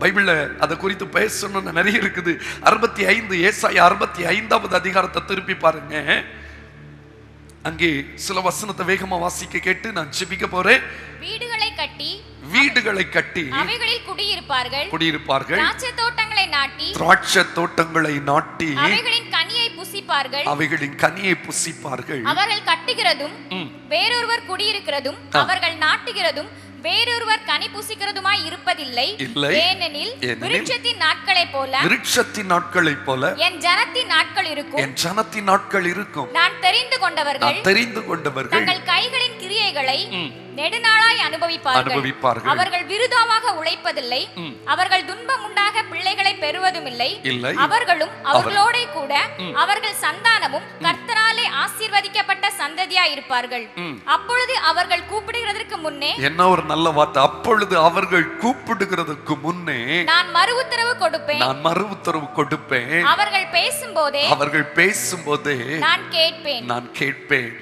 பைபிள்ல அதை குறித்து பேசணும்னு நிறைய இருக்குது. 65 ஏசாயா 65வது அதிகாரத்தை திருப்பி பாருங்க. அங்கே சில வசனத்தை வேகமா வாசிக்க கேட்டு நான் ஜெபிக்க போறேன். வீடுகளை கட்டி அவைகளில் குடியிருப்பார்கள். திராட்சை தோட்டங்களை நாட்டி அவைகளின் கனியை புசிப்பார்கள். அவர்கள் கட்டுகிறதும் வேறொருவர் குடியிருக்கிறதும் அவர்கள் நாட்டுகிறதும் வேறொருவர் கனி புசிக்கிறதுமாய் இருப்பதில்லை. ஏனெனில் விருட்சத்தின் நாட்களைப் போல என் ஜனத்தின் நாட்கள் இருக்கும். நான் தெரிந்து கொண்டவர்கள் தங்கள் கைகளின் கிரியைகளை நெடுநாளாய் அனுபவிப்பார்கள். அவர்கள் விருதாவாக உழைப்பதில்லை, அவர்கள் துன்பம் உண்டாக பிள்ளைகளை பெறுவதும் இல்லை. அவர்களும் அவர்களோட கூட அவர்கள் சந்தானமும் கர்த்தராலே ஆசீர்வதிக்கப்பட்ட சந்ததியா இருப்பார்கள். அப்பொழுது அவர்கள் கூப்பிடுகிறதற்கு முன்னே, என்ன ஒரு நல்ல வார்த்தை, அப்பொழுது அவர்கள் கூப்பிடுகிறதற்கு முன்னே நான் மறு உத்தரவு கொடுப்பேன். அவர்கள் பேசும்போதே நான் கேட்பேன்.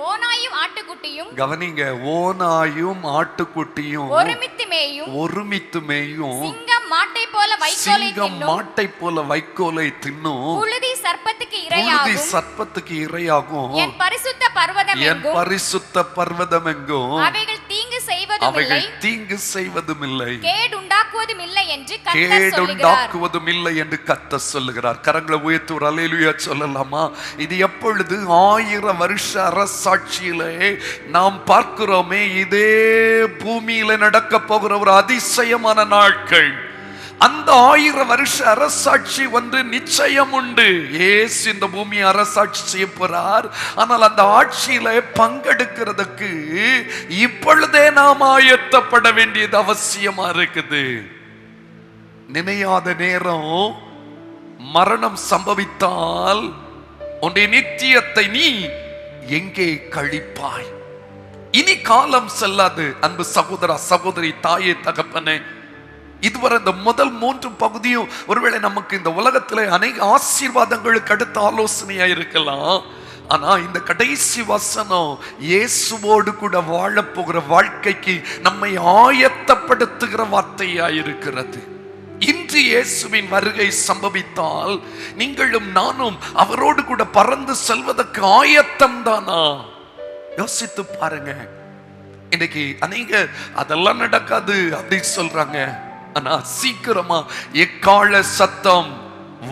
ஓநாயும் ஆட்டுக்குட்டியும், கவனிங்க, ஓநாயும் ஆட்டுக்குட்டியும் ஒருமித்து மேயும், சிங்கம் மாட்டை போல வைக்கோலை தின்னும், புழுதி சர்ப்பத்துக்கு இரையாகும். என் பரிசுத்த பர்வதம் எங்கும் அவைகள் தீங்கு செய்வதும் இல்லை, கேடுண்டாக்குவதும் இல்லை என்று கர்த்தர் சொல்லுகிறார். கரங்களை உயர்த்தி ஒரு அல்லேலூயா சொல்லலாமா? இது எப்பொழுது? 1000 வருஷ அரசாட்சியிலே நாம் பார்க்கிறோமே, இதே பூமியில நடக்க போகிற ஒரு அதிசயமான நாட்கள். அந்த 1000 வருஷ அரசாட்சி ஒன்று நிச்சயம் உண்டு. இயேசு இந்த பூமியை அரசாட்சி செய்ய போறார். ஆனால் அந்த ஆட்சியில பங்கெடுக்கிறதுக்கு இப்பொழுதே நாம் ஆயத்தப்பட வேண்டியது அவசியமா இருக்குது. நினையாத நேரம் மரணம் சம்பவித்தால் உன்னுடைய நித்தியத்தை நீ எங்கே கழிப்பாய்? இனி காலம் செல்லாது. அன்பு சகோதரா, சகோதரி, தாயே, தகப்பனே, இதுவரை இந்த முதல் 3 பகுதியும் ஒருவேளை நமக்கு இந்த உலகத்துல அநேக ஆசீர்வாதங்களுக்கு அடுத்த ஆலோசனையா இருக்கலாம். ஆனா இந்த கடைசி வசனம் இயேசுவோடு கூட வாழ போகிற வாழ்க்கைக்கு நம்மை ஆயத்தப்படுத்துகிற வார்த்தையா இருக்கிறது. இன்று இயேசுவின் வருகை சம்பவித்தால் நீங்களும் நானும் அவரோடு கூட பறந்து செல்வதற்கு ஆயத்தம் தானா? யோசித்து பாருங்க. இன்னைக்கு அநேக அதெல்லாம் நடக்காது அப்படின்னு சொல்றாங்க. ஆனா சீக்கிரமா எக்கால சத்தம்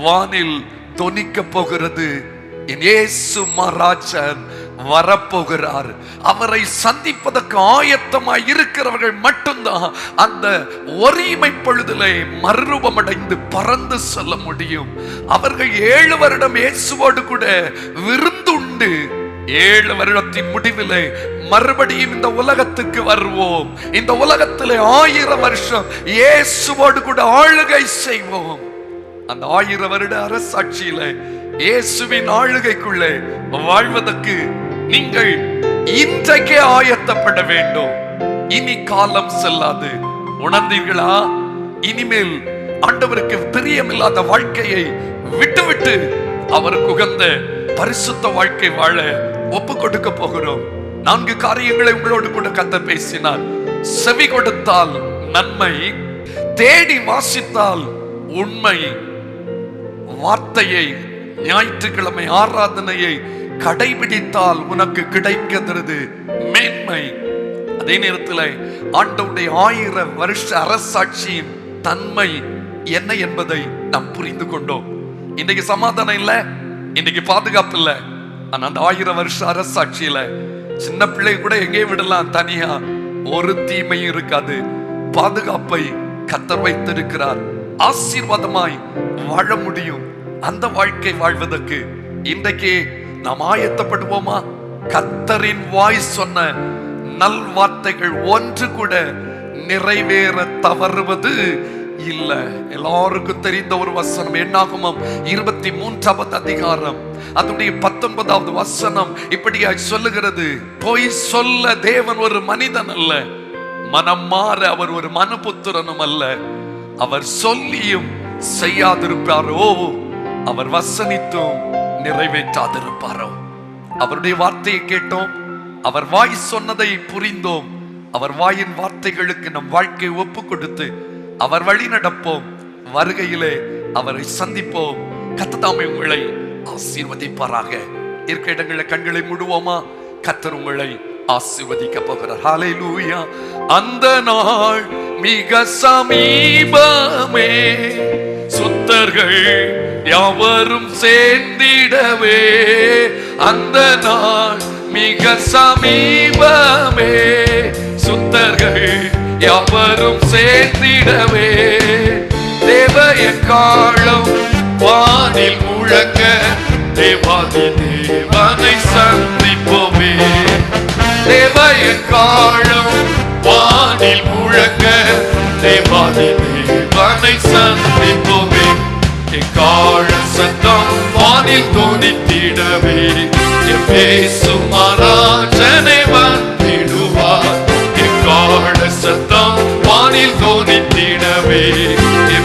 வானில் தொனிக்க போகிறது. இயேசு மகாராஜன் வரப்போகிறார். அவரை சந்திப்பதற்கு ஆயத்தமாய் இருக்கிறவர்கள் மட்டும்தான் அந்த ஒருமை பொழுதிலே மறுரூபமடைந்து பறந்து செல்ல முடியும். அவர்கள் 7 வருடம் இயேசுவோடு கூட விருந்துண்டு 7 வருடத்தின் முடிவிலே மறுபடியும் இந்த உலகத்துக்கு வருவோம். இந்த உலகத்திலே 1000 வருஷம் இயேசுவோடு கூட ஆளுகை செய்வோம். அந்த 1000 வருட அரசாட்சியில இயேசுவின் ஆளுகைக்குள்ளே வாழ்வதற்கு நீங்கள் இன்றைக்கே ஆயத்தப்பட வேண்டும். இனி காலம் செல்லாது. உணர்ந்தீர்களா? இனிமேல் ஆண்டவருக்கு பிரியமில்லாத வாழ்க்கையை விட்டுவிட்டு அவருக்கு உகந்த பரிசுத்த வாழ்க்கை வாழ ஒப்பு கொடுக்க போகிறோம். 4 காரியங்களை உங்களோடு கூட கர்த்தர் பேசினார். செவி கொடுத்தால் நன்மை, தேடி வாசித்தால் உண்மை, வார்த்தையை, ஞாயிற்றுக்கிழமை ஆராதனையை கடைபிடித்தால் உனக்கு கிடைக்கிறது மேன்மை. அதே நேரத்தில் ஆண்டவருடைய 1000 வருஷ அரசாட்சியின் தன்மை என்ன என்பதை நாம் புரிந்து கொண்டோம். இன்னைக்கு சமாதானம் இல்லை, இன்னைக்கு பாதுகாப்பு இல்லை. ஆனா அந்த 1000 வருஷ அரசாட்சியில சின்ன பிள்ளை கூட எங்கே விடலாம், தனியா ஒரு தீமையும் இருக்காது. பாதுகாப்பை கர்த்தர் வைத்திருக்கிறார். ஆசீர்வாதமாய் வாழ முடியும். அந்த வாழ்க்கை வாழ்வதற்கு இன்றைக்கே நாம் ஆயத்தப்படுவோமா? கர்த்தரின் வாய் சொன்ன நல் வார்த்தைகள் ஒன்று கூட நிறைவேற தவறுவது இல்ல. எல்லாருக்கும் தெரிந்த ஒரு வசனம், என்னாகமம் 23வது அதிகாரம் அதனுடைய 19வது வசனம் இப்படியாய் சொல்லுகிறது. பொய் சொல்ல தேவன் ஒரு மனிதன் அல்ல, மனம் மாற அவர் ஒரு மனுபுத்திரனும் அல்ல. அவர் சொல்லியும் செய்யாதிருப்பாரோ, அவர் வசனித்தும் நிறைவேற்றாதிருப்பாரோ. அவருடைய வார்த்தையை கேட்டோம், அவர் வாய் சொன்னதை புரிந்தோம். அவர் வாயின் வார்த்தைகளுக்கு நம் வாழ்க்கையை ஒப்பு கொடுத்து அவர் வழி நடப்போம். வருகையிலே அவரை சந்திப்போம். கர்த்தர் தாமே உங்களை ஆசீர்வதிப்பாராக. இருக்க இடங்களில் கண்களை மூடுவோமா? கர்த்தர் உங்களை ஆசீர்வதிக்க போகிறார். ஹல்லேலூயா. அந்த நாள் மிக சமீபமே, சுத்தர்கள் யாவரும் சேர்ந்திடவே. அந்த நாள் மிக சமீபமே, சுத்தர்கள் யாவரும் சேர்ந்திடவே. தேவ எக்காலம் வானில் முழங்க, தேவாதி தேவனை சந்திப்போமே. தேவ எக்காலம் வானில் முழங்க தேவாதி தேவனை சந்திப்போமே. எக்கால சத்தம் வானில் தோனித்திடவே இயேசு மகாராஜனே வந்திடுவார். எக்கால சத்தம் வானில் தோனித்திடவே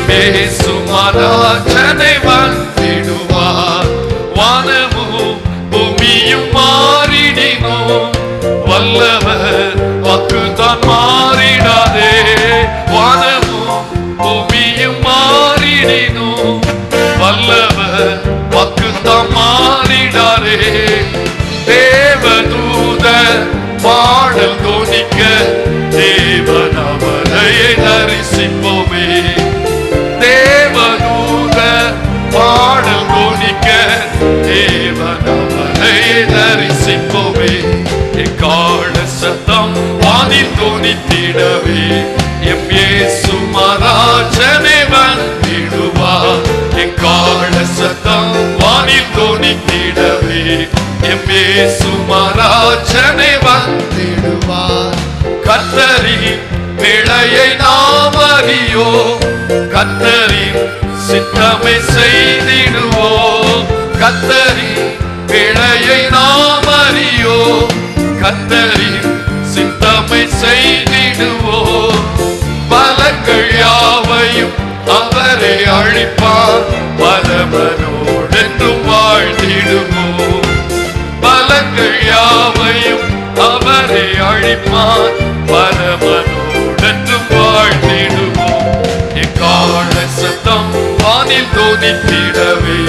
இயேசு மகாராஜனே வந்திடுவார். வானமும் பூமியும் மாறிடினோம், வல்லவர் வாக்குதான் மாறிடாதே. வானமும் பூமியும் மாறிடினோம், வல்லவர் வாக்குதான் மாறிடாதே. தேவதூத பாடல் தோனிக்க தேவன் அவரை தரிசிப்போமே. தேவதூத பாடல் தோனிக்க தேவன் அவரை தரிசிப்போமே. எக்கால சத்தம் வானில் தோனித்திடவே எம் இயேசு மகாராஜனே வந்திடுவார். எக்கால சத்தம் வானில் தோனித்திடவே எம் இயேசு மகாராஜனே வந்திடுவார். கர்த்தரின் வேளையை நாம் அறியோம், கர்த்தரின் சித்தமே செய்திடுவோம். கர்த்தரின் வேளையை நாம் அறியோம், கர்த்தரின் சித்தமை செய்திடுவோம். பலங்கள் யாவையும் அவரை அழிப்பார், பரமனோடென்றும் வாழ்ந்திடுவோம். பலங்கள் யாவையும் அவரை அழிப்பார், பரமனோடென்றும் வாழ்ந்திடுவோம். எக்கால சத்தம் வானில் தோனித்திடவே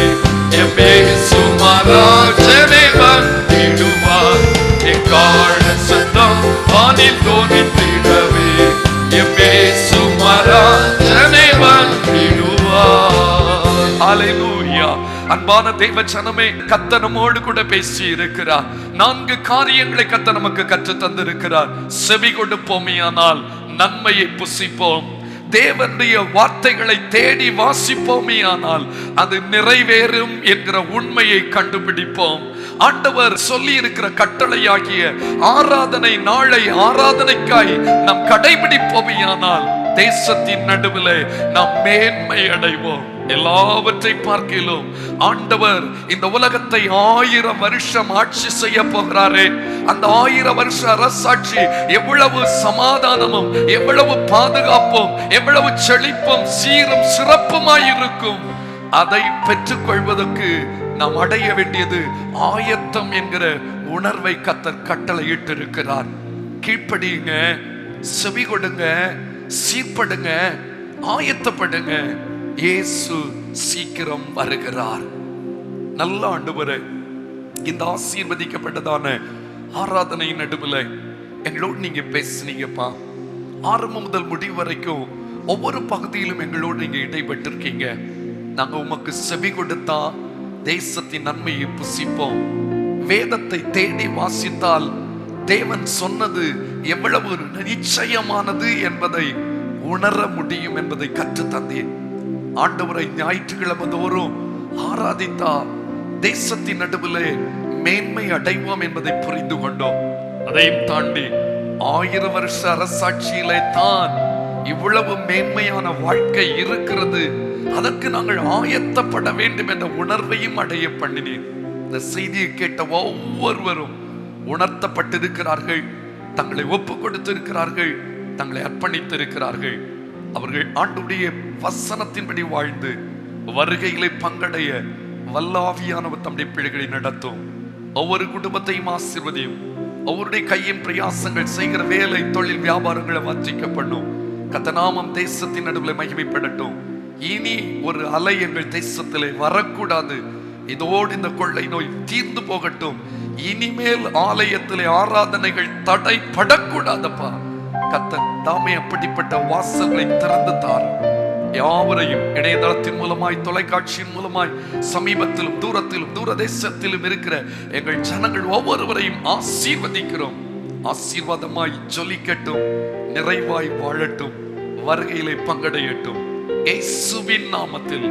எம் இயேசு மகாராஜனே வந்திடுவார். எக்கால சத்தம் வானில் தோனித்திடவே எம் இயேசு மகாராஜனே வந்திடுவார். ஹல்லேலூயா. அன்பான தேவ ஜனமே, கர்த்தர் நம்மோடு கூட பேசி இருக்கிறார். 4 காரியங்களை கர்த்தர் நமக்கு கற்று தந்திருக்கிறார். செவி கொடுப்போமேயானால் நன்மையை புசிப்போம். தேவனுடைய வார்த்தைகளை தேடி வாசிப்போமேயானால் அது நிறைவேறும் என்கிற உண்மையை கண்டுபிடிப்போம். ஆண்டவர் சொல்லி இருக்கிற கட்டளையாகிய ஆராதனை நாளை ஆராதனைக்காய் நாம் கடைபிடிப்போமேயானால் தேசத்தின் நடுவில் நாம் மேன்மை அடைவோம். எல்லாவற்றை பார்க்கிலும் ஆண்டவர் இந்த உலகத்தை 1000 வருஷம் ஆட்சி செய்ய போகிறாரே. அந்த 1000 வருஷ அரசாட்சி எவ்வளவு சமாதானமும், எவ்வளவு பாதுகாப்பும், எவ்வளவு செழிப்பும், சீரும் சிறப்புமாயிருக்கும். அதை பெற்றுக்கொள்வதற்கு நாம் அடைய வேண்டியது ஆயத்தம் என்கிற உணர்வை கர்த்தர் கட்டளையிட்டு இருக்கிறார். கீழ்ப்படியுங்க, செவி கொடுங்க, சீர்படுங்க, ஆயத்தப்படுங்க. இயேசு சீக்கிரம் வருகிறார். நல்ல ஆண்டவரே, இந்த ஆசீர்வதிக்கப்பட்டதான ஆராதனை நடுவில் எங்களோடு நீங்க பேசுனீங்கப்பா. ஆரம்பம் முதல் முடிவு வரைக்கும் ஒவ்வொரு பகுதியிலும் எங்களோடு நீங்க இடைப்பட்டிருக்கீங்க. நாங்க உமக்கு செவி கொடுத்தா தேசத்தின் நன்மையை புசிப்போம். வேதத்தை தேடி வாசித்தால் தேவன் சொன்னது எவ்வளவு நிச்சயமானது என்பதை உணர முடியும் என்பதை கற்று தந்தேன். ஆண்டவரை ஞாயிற்றுக்கிழமை தோறும் ஆராதித்தா தேசத்தின் நடுவில் மேன்மை அடைவோம் என்பதை புரிந்து கொண்டோம். அதையும் தாண்டி 1000 வருஷ அரசாட்சியிலே தான் இவ்வளவு மேன்மையான வாழ்க்கை இருக்கிறது. அதற்கு நாங்கள் ஆயத்தப்பட வேண்டும் என்ற உணர்வையும் அடைய பண்ணினேன். இந்த செய்தியை கேட்ட ஒவ்வொருவரும் உணர்த்தப்பட்டிருக்கிறார்கள், தங்களை ஒப்பு கொடுத்திருக்கிறார்கள், தங்களை அர்ப்பணித்திருக்கிறார்கள். அவர்கள் ஆண்டுடைய வசனத்தின்படி வாழ்ந்து வருகையிலே பங்கடைய வல்லாவியானவர் தம்முடைய பிள்ளைகளை நடத்தும். ஒவ்வொரு குடும்பத்தையும் ஆசீர்வதியும். அவருடைய கையின் பிரயாசங்கள் செய்கிற வேலை, தொழில், வியாபாரங்களை வஞ்சிக்க பண்ணும். கர்த்தநாமம் தேசத்தின் நடுவில் மகிமைப்படட்டும். இனி ஒரு அலை எங்கள் தேசத்திலே வரக்கூடாது. இதோடு இந்த கொள்ளை நோய் தீர்ந்து போகட்டும். இனிமேல் ஆலயத்திலே ஆராதனைகள் தடைப்படக்கூடாதப்பா. கர்த்தர் தாமே அப்படிப்பட்ட வாசல்களை திறந்து தார். யாவரையும் இணையதளத்தின் மூலமாய், தொலைக்காட்சியின் மூலமாய், சமீபத்திலும் தூரத்திலும் தூரதேசத்திலும் இருக்கிற எங்கள் ஜனங்கள் ஒவ்வொருவரையும் ஆசீர்வதிக்கிறோம். ஆசீர்வாதமாய் ஜொலிக்கட்டும், நிறைவாய் வாழட்டும், வருகையிலே பங்கடையட்டும். இயேசுவின் நாமத்தில்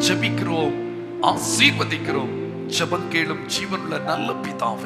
ஜெபிக்கிறோம், ஆசீர்வதிக்கிறோம். ஜெபம் கேளும் ஜீவனுள்ள நல்ல பிதாவே.